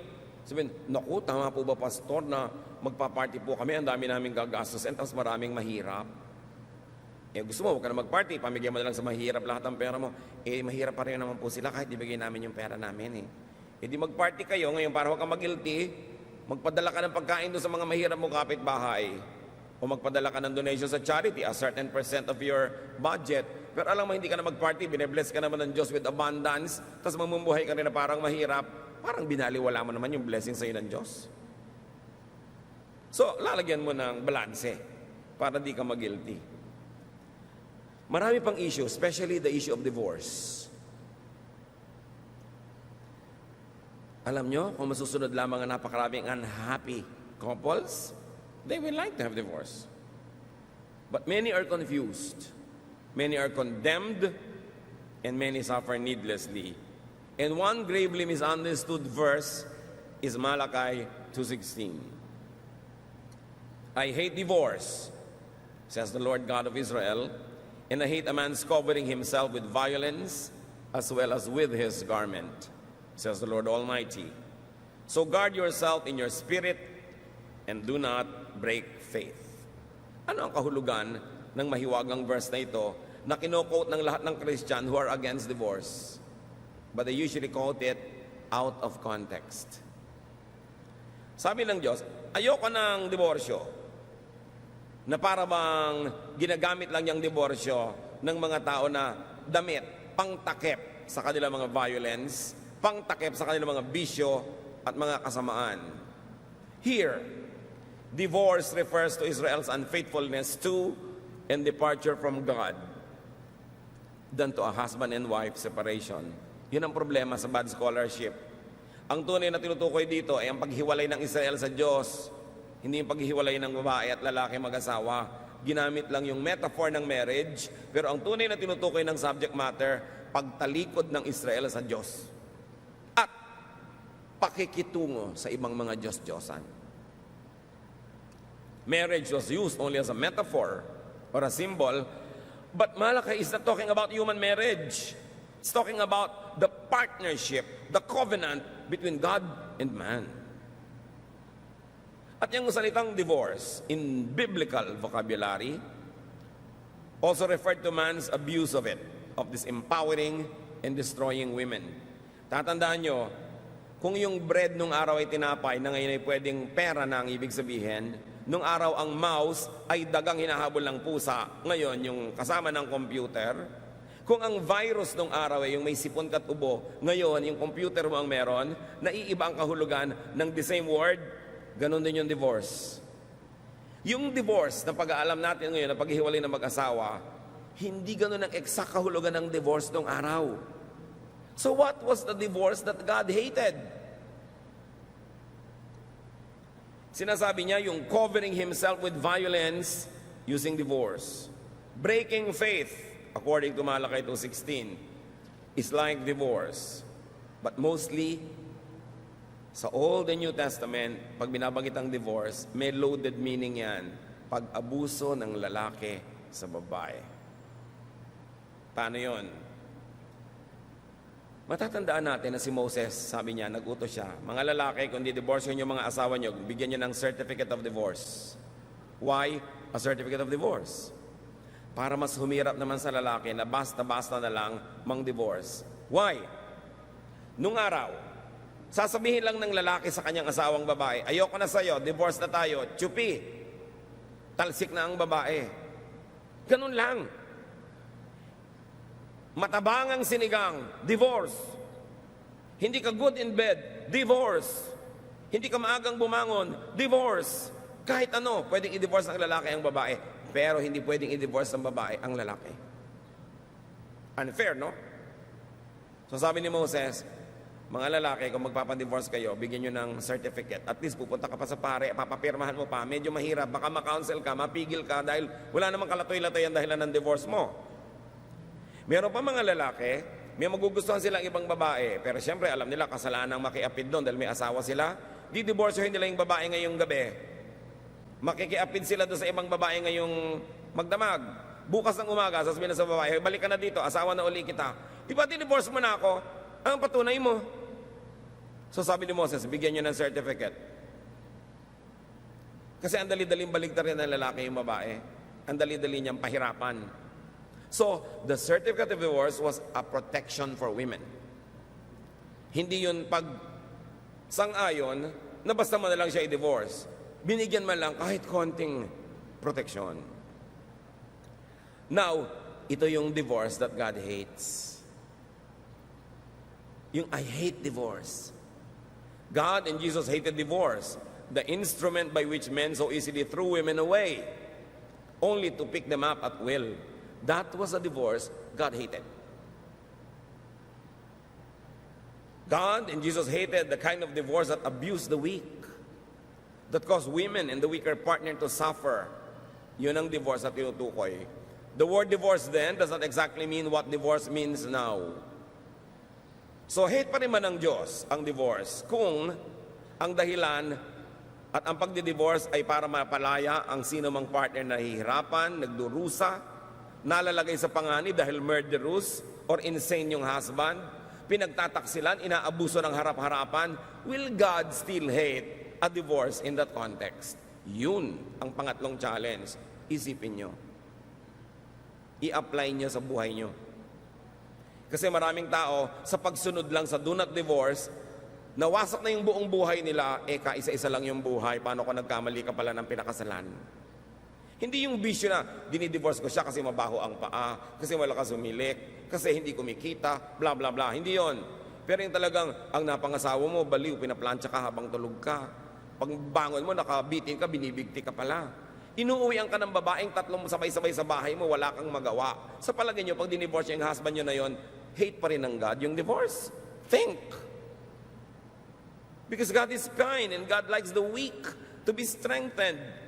Sabihin, naku, tama po ba, pastor, na magpa-party po kami, ang dami namin gagastos, and tapos maraming mahirap. Gusto mo, huwag ka na mag-party, pamigyan mo na lang sa mahirap lahat ng pera mo. Mahirap pa rin naman po sila kahit ibigay namin yung pera namin. Di mag-party kayo ngayon para huwag ka mag-guilty, magpadala ka ng pagkain doon sa mga mahirap mo kapitbahay. O magpadala ka ng donation sa charity, a certain % of your budget. Pero alam mo, hindi ka na mag-party, bine-bless ka naman ng Diyos with abundance, tapos mamumuhay ka rin na parang mahirap, parang binaliwala mo naman yung blessing sa'yo ng Diyos. So, lalagyan mo ng balanse para di ka mag-guilty. Marami pang issue, especially the issue of divorce. Alam nyo, kung masusunod lamang ang napakaraming unhappy couples, they will like to have divorce. But many are confused. Many are condemned, and many suffer needlessly. And one gravely misunderstood verse is Malachi 2:16. I hate divorce, says the Lord God of Israel, and I hate a man's covering himself with violence as well as with his garment, says the Lord Almighty. So guard yourself in your spirit and do not break faith. Ano ang kahulugan ng mahiwagang verse na ito na kino-quote ng lahat ng Christian who are against divorce? But they usually quote it out of context. Sabi ng Diyos, ayoko ng diborsyo na para bang ginagamit lang yung diborsyo ng mga tao na damit, pangtakip sa kanilang mga violence, pangtakip sa kanilang mga bisyo at mga kasamaan. Here, divorce refers to Israel's unfaithfulness to and departure from God than to a husband and wife separation. Yun ang problema sa bad scholarship. Ang tunay na tinutukoy dito ay ang paghiwalay ng Israel sa Diyos, hindi yung paghiwalay ng babae at lalaki mag-asawa. Ginamit lang yung metaphor ng marriage, pero ang tunay na tinutukoy ng subject matter, pagtalikod ng Israel sa Diyos at pakikitungo sa ibang mga Diyos-Diyosan. Marriage was used only as a metaphor or a symbol, but Malachi is not talking about human marriage. It's talking about the partnership, the covenant between God and man. At yung salitang divorce, in biblical vocabulary, also referred to man's abuse of it, of disempowering and destroying women. Tatandaan nyo, kung yung bread nung araw ay tinapay na ngayon ay pwedeng pera na ang ibig sabihin, nung araw ang mouse ay dagang hinahabol ng pusa, ngayon yung kasama ng computer. Kung ang virus nung araw ay yung may sipon kat ubo, ngayon yung computer mo ang meron, naiiba ang kahulugan ng the same word, ganun din yung divorce. Yung divorce na pag-aalam natin ngayon na paghihiwalay ng mag-asawa, hindi ganun ang exact kahulugan ng divorce nung araw. So what was the divorce that God hated? Sinasabi niya yung covering himself with violence using divorce. Breaking faith, according to Malakay 2:16, is like divorce. But mostly, sa Old and New Testament, pag binabanggit ang divorce, may loaded meaning yan. Pag-abuso ng lalaki sa babae. Paano yon? Matatandaan natin na si Moses, sabi niya, nag-utos siya, mga lalaki, kung di-divorce yung mga asawa niyo, bigyan niyo ng certificate of divorce. Why a certificate of divorce? Para mas humirap naman sa lalaki na basta-basta na lang mang-divorce. Why? Nung araw, sasabihin lang ng lalaki sa kanyang asawang babae, ayoko na sa'yo, divorce na tayo, tsupi. Talsik na ang babae. Ganun lang. Matabangang sinigang, divorce. Hindi ka good in bed, divorce. Hindi ka maagang bumangon, divorce. Kahit ano, pwedeng i-divorce ng lalaki ang babae, pero hindi pwedeng i-divorce ng babae ang lalaki. Unfair, no? So sabi ni Moses, mga lalaki, kung magpapadivorce kayo, bigyan nyo ng certificate. At least pupunta ka pa sa pare, papapirmahan mo pa, medyo mahirap, baka ma-counsel ka, mapigil ka, dahil wala namang kalatoy-latoy ang dahilan ng divorce mo. Meron pa mga lalaki, may magugustuhan silang ibang babae, pero siyempre alam nila kasalanan makiapid doon dahil may asawa sila. Di-divorcehin nila yung babae ngayong gabi. Makikiapid sila doon sa ibang babae ngayong magdamag. Bukas ng umaga, sasabihin na sa babae, balik ka na dito, asawa na uli kita. Di ba di-divorce mo na ako? Ang patunay mo. So sabi ni Moses, bigyan nyo ng certificate. Kasi ang dali-daling baligtarin ng lalaki yung babae. Ang dali-dali niyang pahirapan. So, the certificate of divorce was a protection for women. Hindi yun pag sang-ayon na basta mo na lang siya i-divorce. Binigyan man lang kahit konting protection. Now, ito yung divorce that God hates. Yung I hate divorce. God and Jesus hated divorce, the instrument by which men so easily threw women away, only to pick them up at will. That was a divorce God hated. God and Jesus hated the kind of divorce that abused the weak, that caused women and the weaker partner to suffer. Yun ang divorce na tinutukoy. The word divorce then does not exactly mean what divorce means now. So hate pa rin man ng Diyos ang divorce kung ang dahilan at ang pagdi-divorce ay para mapalaya ang sino mang partner na nahihirapan, nagdurusa, nalalagay sa panganib dahil murderous or insane yung husband, pinagtataksilan, inaabuso ng harap-harapan, will God still hate a divorce in that context? Yun ang pangatlong challenge. Isipin nyo. I-apply nyo sa buhay nyo. Kasi maraming tao, sa pagsunod lang sa do not divorce, nawasak na yung buong buhay nila, kaisa-isa lang yung buhay, paano kung nagkamali ka pala ng pinakasalan? Hindi yung bisyo na, dinidivorce ko siya kasi mabaho ang paa, kasi malakas umilik, kasi hindi kumikita, bla bla bla. Hindi yon. Pero yung talagang, ang napangasawa mo, baliw, pinaplansya ka habang tulog ka. Pag bangon mo, nakabitin ka, binibigti ka pala. Inuuwian ka ng babaeng tatlong sabay-sabay sa bahay mo, wala kang magawa. Sa palagay nyo, pag dinivorce yung husband nyo na yon, hate pa rin ng God yung divorce. Think. Because God is kind and God likes the weak to be strengthened.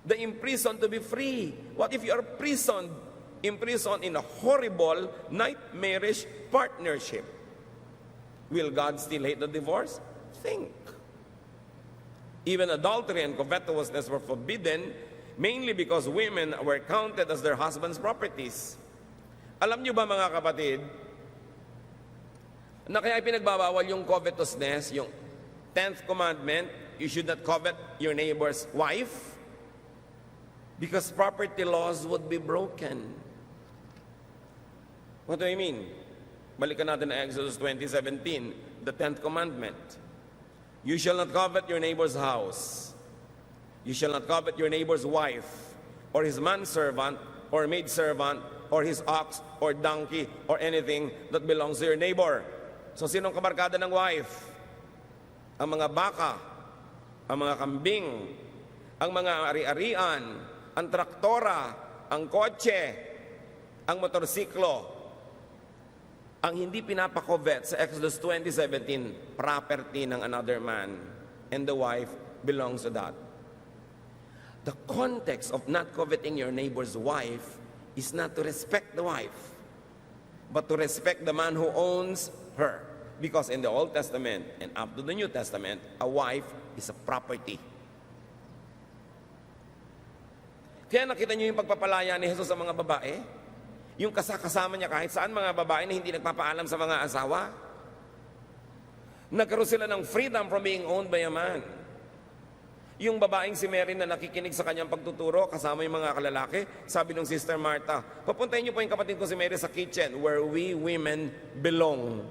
The imprisoned to be free. What if you are imprisoned in a horrible, nightmarish partnership? Will God still hate the divorce? Think. Even adultery and covetousness were forbidden, mainly because women were counted as their husband's properties. Alam niyo ba mga kapatid, na kaya pinagbabawal yung covetousness, yung 10th commandment, you should not covet your neighbor's wife because property laws would be broken. What do I mean? Balikan natin ang Exodus 20:17, the 10th commandment. You shall not covet your neighbor's house. You shall not covet your neighbor's wife, or his manservant, or maidservant, or his ox, or donkey, or anything that belongs to your neighbor. So sinong kabarkada ng wife? Ang mga baka, ang mga kambing, ang mga ari-arian, ang traktora, ang kotse, ang motorsiklo. Ang hindi pinapakovet sa Exodus 20:17, property ng another man, and the wife belongs to that. The context of not coveting your neighbor's wife is not to respect the wife, but to respect the man who owns her. Because in the Old Testament and up to the New Testament, a wife is a property. Kaya nakita niyo yung pagpapalaya ni Jesus sa mga babae? Yung kasama niya kahit saan, mga babae na hindi nagpapaalam sa mga asawa. Nagkaroon sila ng freedom from being owned by a man. Yung babaeng si Mary na nakikinig sa kanyang pagtuturo, kasama yung mga kalalaki, sabi ng Sister Martha, papuntahin niyo po yung kapatid ko si Mary sa kitchen where we women belong.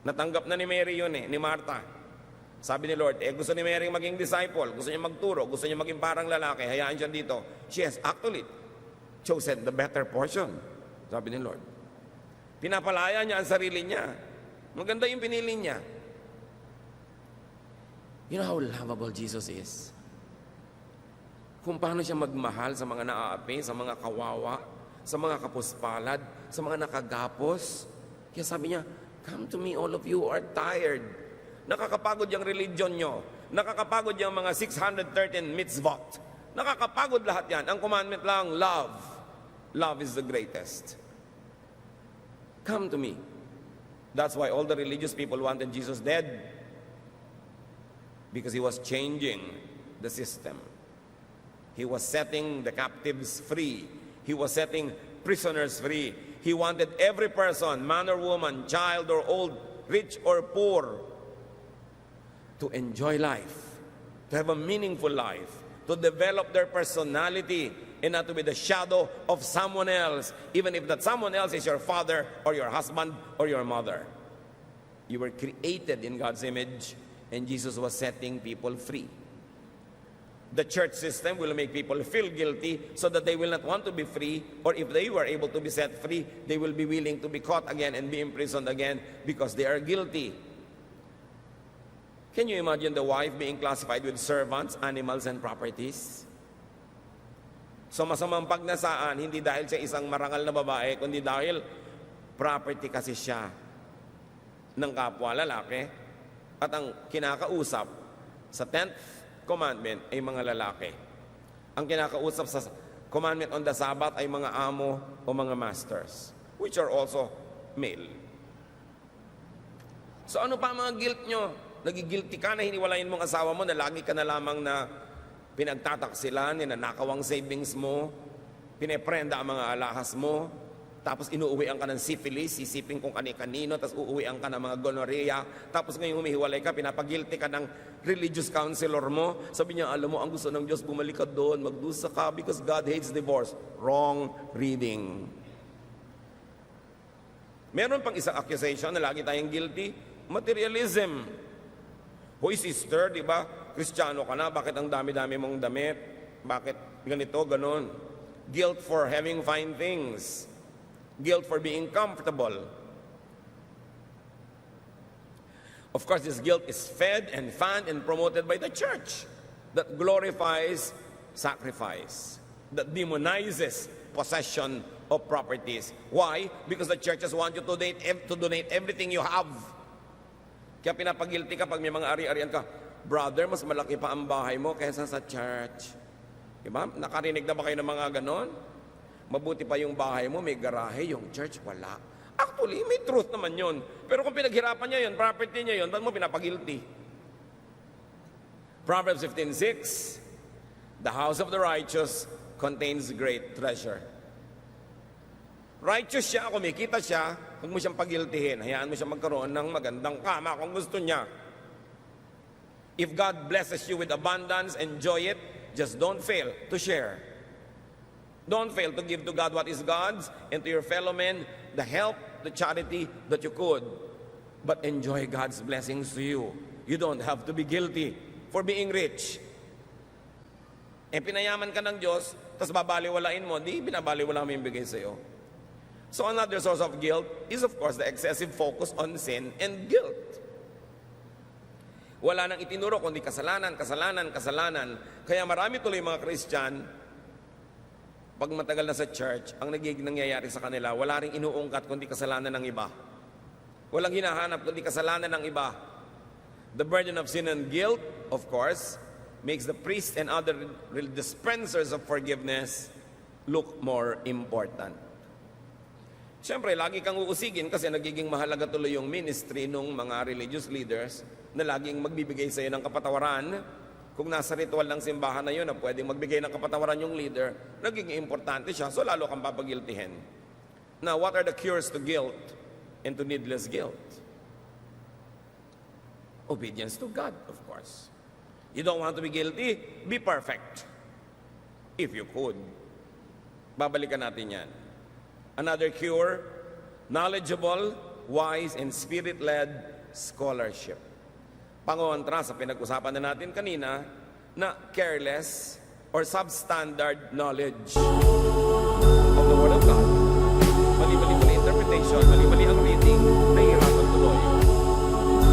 Natanggap na ni Mary yun ni Martha. Sabi ni Lord, gusto ni Mary maging disciple, gusto niya magturo, gusto niya maging parang lalaki, hayaan siya dito. She has actually chosen the better portion, sabi ni Lord. Pinapalaya niya ang sarili niya. Maganda yung pinili niya. You know how lovable Jesus is? Kung paano siya magmahal sa mga naaapi, sa mga kawawa, sa mga kapuspalad, sa mga nakagapos. Kaya sabi niya, come to me all of you who are tired. Nakakapagod yung religion nyo. Nakakapagod yung mga 613 mitzvot. Nakakapagod lahat yan. Ang commandment lang, love. Love is the greatest. Come to me. That's why all the religious people wanted Jesus dead. Because he was changing the system. He was setting the captives free. He was setting prisoners free. He wanted every person, man or woman, child or old, rich or poor, to enjoy life, to have a meaningful life, to develop their personality and not to be the shadow of someone else, even if that someone else is your father or your husband or your mother. You were created in God's image, and Jesus was setting people free. The church system will make people feel guilty so that they will not want to be free, or if they were able to be set free, they will be willing to be caught again and be imprisoned again because they are guilty. Can you imagine the wife being classified with servants, animals, and properties? So masamang pagnasaan, hindi dahil siya isang marangal na babae, kundi dahil property kasi siya ng kapwa lalaki, at ang kinakausap sa 10th commandment ay mga lalaki. Ang kinakausap sa commandment on the Sabbath ay mga amo o mga masters, which are also male. So ano pa mga guilt nyo? Nagigilty ka na hiniwalayin mong asawa mo na lagi ka na lamang na pinagtataksilan, ninanakaw ang savings mo, pineprenda ang mga alahas mo, tapos inuuwian ka ng syphilis, sisipin kung kani-kanino, tapos uuwian ka ng mga gonorrhea, tapos ngayon humihiwalay ka, pinapagilty ka ng religious counselor mo, sabi niya, alam mo, ang gusto ng Diyos, bumalik ka doon, magdusa ka because God hates divorce. Wrong reading. Meron pang isang accusation na lagi tayong guilty, materialism. Hoy sister, di ba? Kristiyano ka na, bakit ang dami-dami mong damit? Bakit ganito, ganon? Guilt for having fine things. Guilt for being comfortable. Of course, this guilt is fed and fanned and promoted by the church that glorifies sacrifice, that demonizes possession of properties. Why? Because the churches want you to donate everything you have. Kaya pinapagilty ka pag may mga ari-arian ka, brother, mas malaki pa ang bahay mo kaysa sa church. Diba? Nakarinig na ba kayo ng mga ganon? Mabuti pa yung bahay mo, may garahe, yung church, wala. Actually, may truth naman yun. Pero kung pinaghirapan niya yun, property niya yun, ba't mo pinapagilty? Proverbs 15:6, the house of the righteous contains great treasure. Righteous siya, kumikita siya, huwag mo siyang pagiltihin. Hayaan mo siya magkaroon ng magandang kama kung gusto niya. If God blesses you with abundance, enjoy it. Just don't fail to share. Don't fail to give to God what is God's and to your fellow men the help, the charity that you could. But enjoy God's blessings to you. You don't have to be guilty for being rich. Pinayaman ka ng Diyos, tapos babaliwalain mo, di binabaliwala mo yung bigay sa'yo. So another source of guilt is of course the excessive focus on sin and guilt. Wala nang itinuro kundi kasalanan, kasalanan, kasalanan. Kaya marami tuloy mga Christian, pag matagal na sa church, ang nagiging nangyayari sa kanila, wala ring inuungkat kundi kasalanan ng iba. Walang hinahanap kundi kasalanan ng iba. The burden of sin and guilt, of course, makes the priest and other dispensers of forgiveness look more important. Siyempre, lagi kang uusigin kasi nagiging mahalaga tuloy yung ministry ng mga religious leaders na laging magbibigay sa iyo ng kapatawaran. Kung nasa ritual ng simbahan na yun na pwedeng magbigay ng kapatawaran yung leader, naging importante siya, so lalo kang papagiltihin. Now, what are the cures to guilt and to needless guilt? Obedience to God, of course. You don't want to be guilty? Be perfect. If you could. Babalikan natin yan. Another cure, knowledgeable, wise, and spirit-led scholarship. Pangontra sa pinag-usapan na natin kanina na careless or substandard knowledge of the Word of God. Mali-mali interpretation, mali-mali ang reading, nahihirapan tuloy.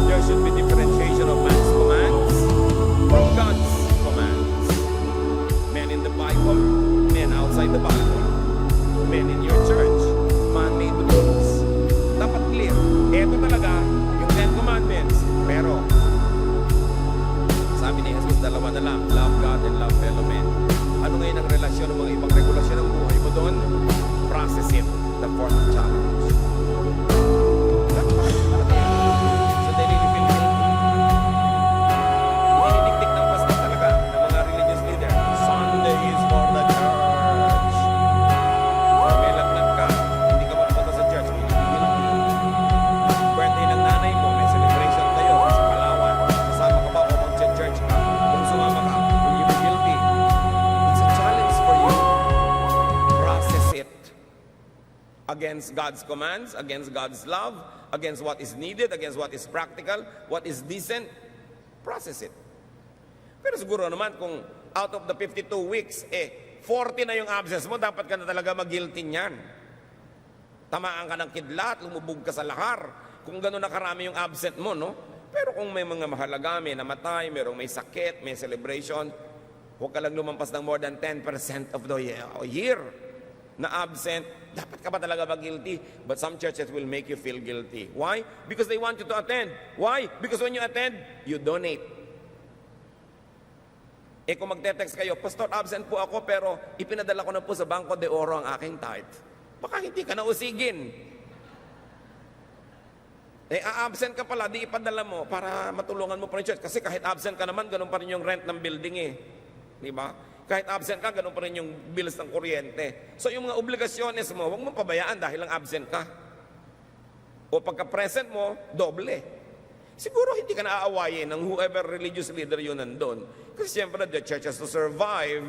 There should be differentiation of man's commands from God's commands. Men in the Bible, men outside the Bible, men in your church, man-made rules. Dapat clear. Ito talaga yung 10 Commandments. Pero, sabi ni Jesus, dalawa na lang, love God and love fellow men. Ano ngayon ang relasyon ng mga ibang regulasyon ng buhay mo doon? Process it, the fourth challenge. So they really feel guilty. Dinidikdik ng pastor talaga ng mga religious leader. Sunday is for the church. Kung may lagnat ka, hindi ka makapunta sa church, may guilty. Birthday ng nanay mo, may celebration kayo sa Palawan. Kasama ka ba o mag-church ka? Kung sumama ka, will you be guilty? It's a challenge for you. Process it. Against God's commands, against God's love, against what is needed, against what is practical, what is decent, process it. Pero siguro naman kung out of the 52 weeks, 40 na yung absence mo, dapat ka na talaga mag-guilty niyan. Tamaan ka ng kidlat, lumubog ka sa lahar, kung gano'n na karami yung absent mo, no? Pero kung may mga mahalaga, may namatay, merong may sakit, may celebration, huwag ka lang lumampas ng more than 10% of the year na absent, dapat ka ba talaga mag-guilty? But some churches will make you feel guilty. Why? Because they want you to attend. Why? Because when you attend, you donate. Kung magte-text kayo, Pastor, absent po ako pero ipinadala ko na po sa Bangko de Oro ang aking tithe. Baka hindi ka na usigin. Absent ka pala, di ipadala mo para matulungan mo pa rin church. Kasi kahit absent ka naman, ganun pa rin yung rent ng building Di ba? Kahit absent ka, ganun pa rin yung bills ng kuryente. So yung mga obligasyones mo, huwag mo pabayaan dahil lang absent ka. O pagka-present mo, doble. Siguro hindi ka naaawayin ng whoever religious leader yun nandun. Kasi siyempre, the church has to survive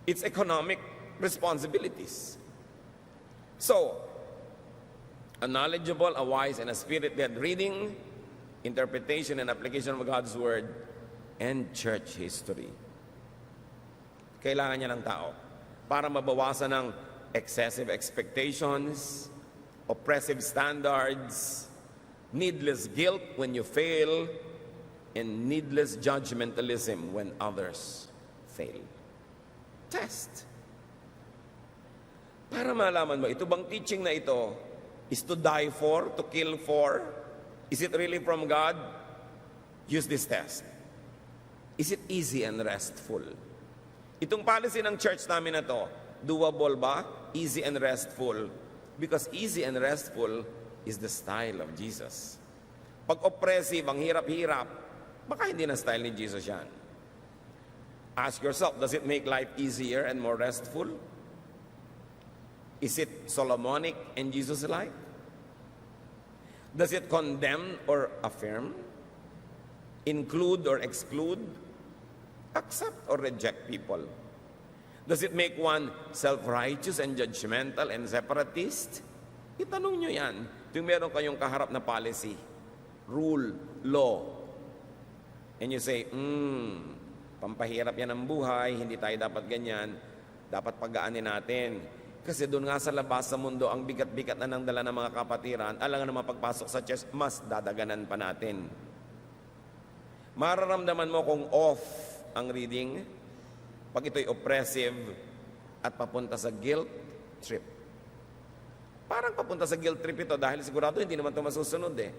its economic responsibilities. So, a knowledgeable, a wise, and a spirit-led reading, interpretation, and application of God's Word, and church history. Kailangan niya ng tao para mabawasan ng excessive expectations, oppressive standards, needless guilt when you fail, and needless judgmentalism when others fail. Test. Para malaman mo, ito bang teaching na ito is to die for, to kill for? Is it really from God? Use this test. Is it easy and restful? Itong policy ng church namin na to, doable ba? Easy and restful. Because easy and restful is the style of Jesus. Pag oppressive, ang hirap-hirap, baka hindi na style ni Jesus yan. Ask yourself, does it make life easier and more restful? Is it Solomonic and Jesus-like? Does it condemn or affirm? Include or exclude? Accept or reject people? Does it make one self-righteous and judgmental and separatist? Itanong nyo yan. Yung meron kayong kaharap na policy, rule, law, and you say, pampahirap yan ang buhay, hindi tayo dapat ganyan, dapat pagaanin natin. Kasi doon nga sa labas sa mundo, ang bigat-bigat na ng dala ng mga kapatiran, alang na mapagpasok sa church, mas dadaganan pa natin. Mararamdaman mo kung off ang reading, pag ito'y oppressive at papunta sa guilt trip. Parang papunta sa guilt trip ito dahil sigurado hindi naman ito masusunod eh.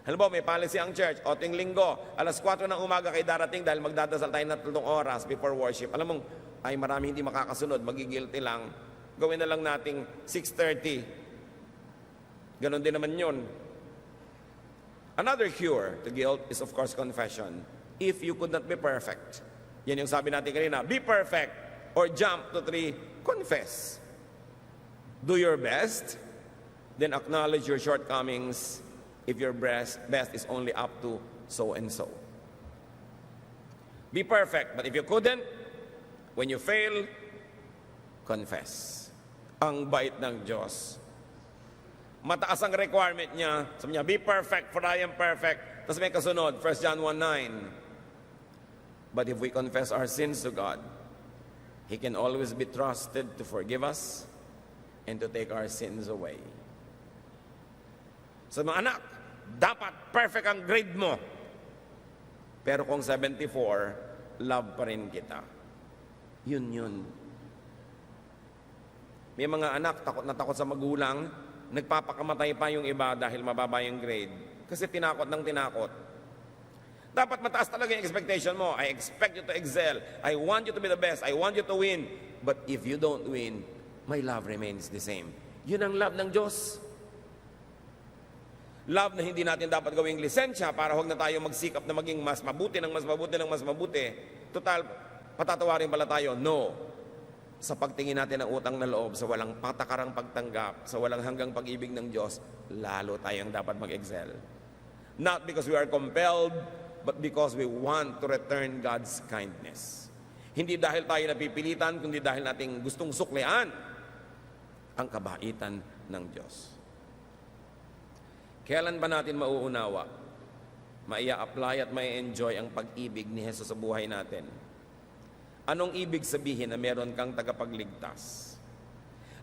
Halimbawa, may policy ang church, o ting linggo, alas 4 ng umaga kayo darating dahil magdadasal tayo na 3 oras before worship. Alam mong, ay marami hindi makakasunod, magigilty lang. Gawin na lang nating 6:30. Ganon din naman yun. Another cure to guilt is of course confession. If you could not be perfect, yan yung sabi natin kanina, be perfect or jump to 3, confess. Do your best, then acknowledge your shortcomings if your best is only up to so and so. Be perfect, but if you couldn't, when you fail, confess. Ang bait ng Diyos. Mataas ang requirement niya. Sabi niya, be perfect for I am perfect. Tapos may kasunod, 1 John 1:9. But if we confess our sins to God, He can always be trusted to forgive us and to take our sins away. So mga anak, dapat perfect ang grade mo. Pero kung 74, love pa rin kita. Yun. May mga anak, takot na takot sa magulang, nagpapakamatay pa yung iba dahil mababa yung grade. Kasi tinakot ng tinakot. Dapat mataas talaga yung expectation mo. I expect you to excel. I want you to be the best. I want you to win. But if you don't win, my love remains the same. Yun ang love ng Diyos. Love na hindi natin dapat gawing lisensya para huwag na tayo magsikap na maging mas mabuti ng mas mabuti ng mas mabuti. Total, patatawarin pala tayo. No. Sa pagtingin natin ng utang na loob, sa walang patakarang pagtanggap, sa walang hanggang pag-ibig ng Diyos, lalo tayong dapat mag-excel. Not because we are compelled, but because we want to return God's kindness. Hindi dahil tayo napipilitan, kundi dahil nating gustong suklian ang kabaitan ng Diyos. Kailan ba natin mauunawa, maia-apply at mai-enjoy ang pag-ibig ni Jesus sa buhay natin? Anong ibig sabihin na meron kang tagapagligtas?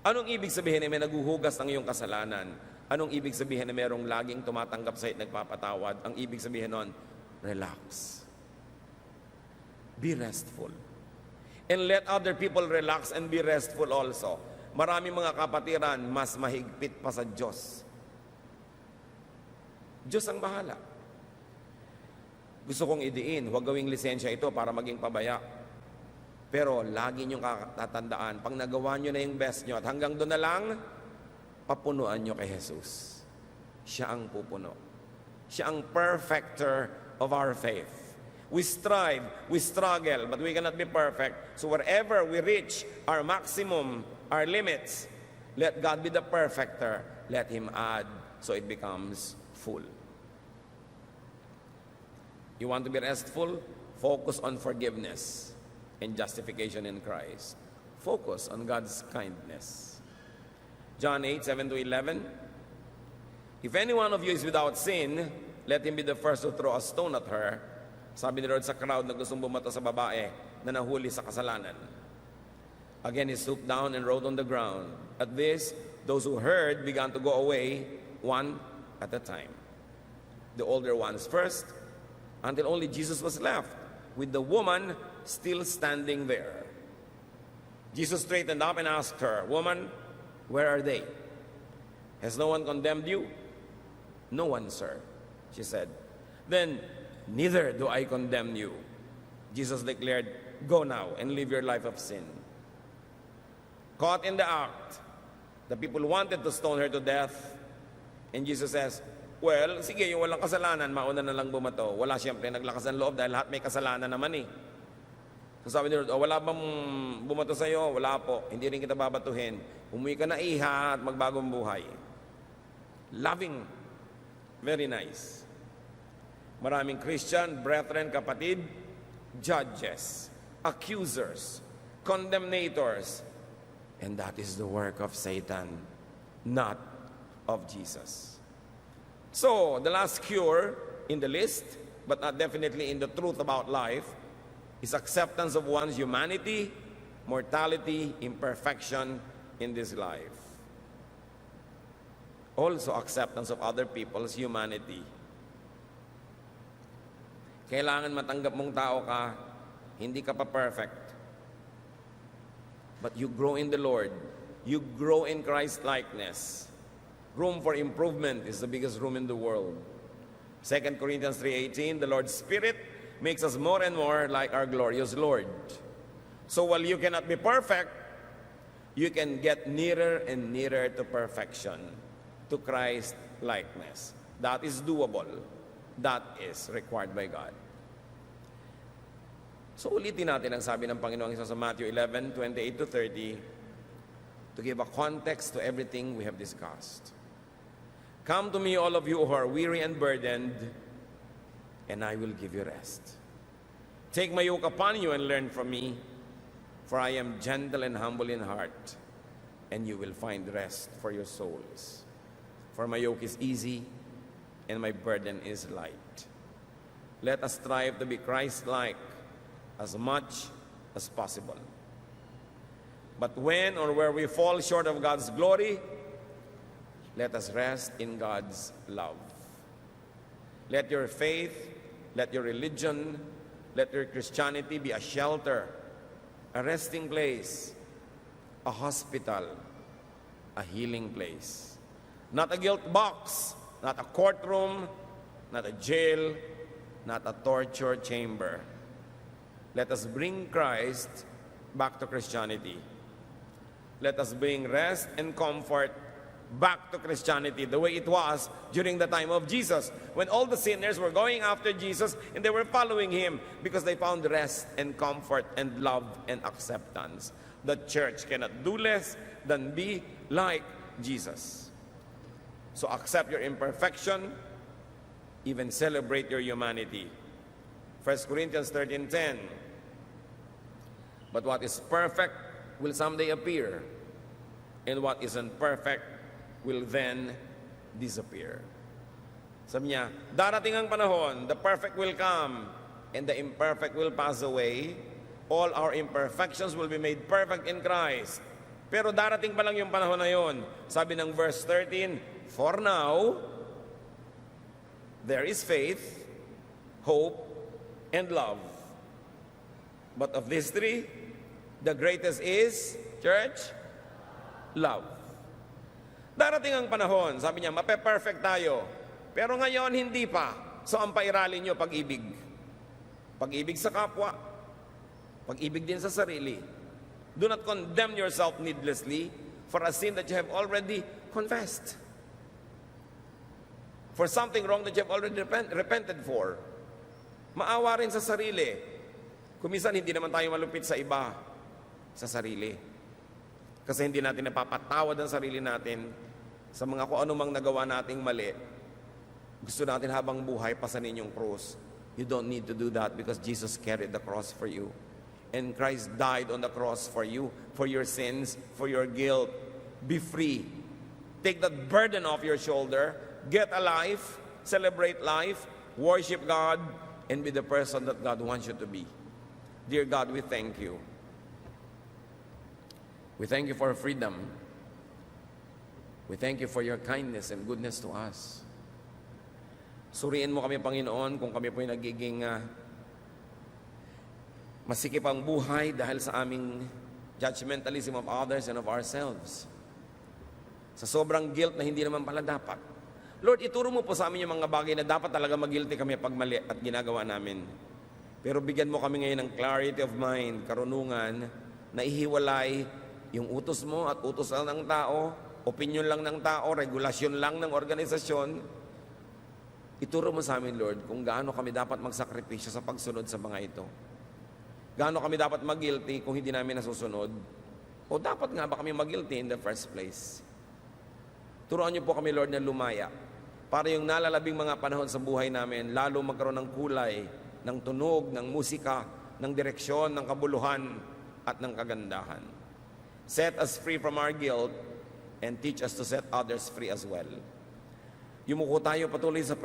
Anong ibig sabihin na may naguhugas ng iyong kasalanan? Anong ibig sabihin na merong laging tumatanggap sa'yo at nagpapatawad? Ang ibig sabihin nun, relax. Be restful. And let other people relax and be restful also. Maraming mga kapatiran, mas mahigpit pa sa Diyos. Diyos ang bahala. Gusto kong idiin, huwag gawing lisensya ito para maging pabaya. Pero lagi niyong tatandaan, pag nagawa niyo na yung best niyo at hanggang doon na lang, papunuan niyo kay Jesus. Siya ang pupuno. Siya ang perfecter of our faith. We strive, we struggle, but we cannot be perfect. So wherever we reach our maximum, our limits, let God be the perfecter. Let Him add so it becomes full. You want to be restful? Focus on forgiveness and justification in Christ. Focus on God's kindness. John 8:7-11. If any one of you is without sin, let him be the first to throw a stone at her. Sabi ni Lord sa crowd na gustong bumato sa babae na nahuli sa kasalanan. Again, he stooped down and wrote on the ground. At this, those who heard began to go away, one at a time. The older ones first, until only Jesus was left, with the woman still standing there. Jesus straightened up and asked her, "Woman, where are they? Has no one condemned you?" "No one, sir," she said. "Then neither do I condemn you." Jesus declared, "Go now and live your life of sin." Caught in the act, the people wanted to stone her to death. And Jesus says, well, sige, yung walang kasalanan, mauna na lang bumato. Wala siyempre naglakas ng loob dahil lahat may kasalanan naman eh. So sabi ni Lord, wala bang bumato sa'yo? Wala po. Hindi rin kita babatuhin. Umuwi ka na iha at magbagong buhay. Loving. Very nice. Maraming Christian, brethren, kapatid, judges, accusers, condemnators. And that is the work of Satan, not of Jesus. So, the last cure in the list, but not definitely in the truth about life, is acceptance of one's humanity, mortality, imperfection in this life. Also, acceptance of other people's humanity. Kailangan matanggap mong tao ka, hindi ka pa perfect. But you grow in the Lord. You grow in Christ-likeness. Room for improvement is the biggest room in the world. 2 Corinthians 3:18, the Lord's Spirit makes us more and more like our glorious Lord. So while you cannot be perfect, you can get nearer and nearer to perfection, to Christ-likeness. That is doable. That is required by God. So ulitin natin ang sabi ng Panginoong Hesus sa Matthew 11:28-30 to give a context to everything we have discussed. Come to me, all of you who are weary and burdened, and I will give you rest. Take my yoke upon you and learn from me, for I am gentle and humble in heart, and you will find rest for your souls. For my yoke is easy, and my burden is light. Let us strive to be Christ-like as much as possible. But when or where we fall short of God's glory, let us rest in God's love. Let your faith, let your religion, let your Christianity be a shelter, a resting place, a hospital, a healing place. Not a guilt box, not a courtroom, not a jail, not a torture chamber. Let us bring Christ back to Christianity. Let us bring rest and comfort back to Christianity the way it was during the time of Jesus, when all the sinners were going after Jesus and they were following him because they found rest and comfort and love and acceptance. The church cannot do less than be like Jesus. So accept your imperfection, even celebrate your humanity. 1 Corinthians 13:10. But what is perfect will someday appear, and what isn't perfect will then disappear. Sabi niya, darating ang panahon, the perfect will come, and the imperfect will pass away. All our imperfections will be made perfect in Christ. Pero darating pa lang yung panahon na yun. Sabi ng verse 13, for now, there is faith, hope, and love. But of these three, the greatest is, church, love. Darating ang panahon, sabi niya, mape-perfect tayo. Pero ngayon, hindi pa. So, ang pairalin nyo, pag-ibig. Pag-ibig sa kapwa. Pag-ibig din sa sarili. Do not condemn yourself needlessly for a sin that you have already confessed. For something wrong that you have already repented for. Maawa rin sa sarili. Kumisan, hindi naman tayo malupit sa iba, sa sarili. Kasi hindi natin napapatawad ang sarili natin sa mga kung anumang nagawa nating mali. Gusto natin habang buhay, pasanin yung cross. You don't need to do that because Jesus carried the cross for you. And Christ died on the cross for you, for your sins, for your guilt. Be free. Take that burden off your shoulder. Get a life. Celebrate life. Worship God. And be the person that God wants you to be. Dear God, we thank you. We thank you for freedom. We thank you for your kindness and goodness to us. Suriin mo kami, Panginoon, kung kami po'y nagiging masikip ang buhay dahil sa aming judgmentalism of others and of ourselves. Sa sobrang guilt na hindi naman pala dapat. Lord, ituro mo po sa amin yung mga bagay na dapat talaga mag-guilty kami pag mali at ginagawa namin. Pero bigyan mo kami ngayon ng clarity of mind, karunungan, na ihiwalay yung utos mo at utos lang ng tao, opinion lang ng tao, regulasyon lang ng organisasyon. Ituro mo sa amin, Lord, kung gaano kami dapat magsakripisyo sa pagsunod sa mga ito. Gaano kami dapat mag-guilty kung hindi namin nasusunod. O dapat nga ba kami mag-guilty in the first place? Turuan niyo po kami, Lord, na lumaya. para yung nalalabing mga panahon sa buhay namin, lalo magkaroon ng kulay, ng tunog, ng musika, ng direksyon, ng kabuluhan, at ng kagandahan. Set us free from our guilt and teach us to set others free as well. Yumuko tayo patuloy sa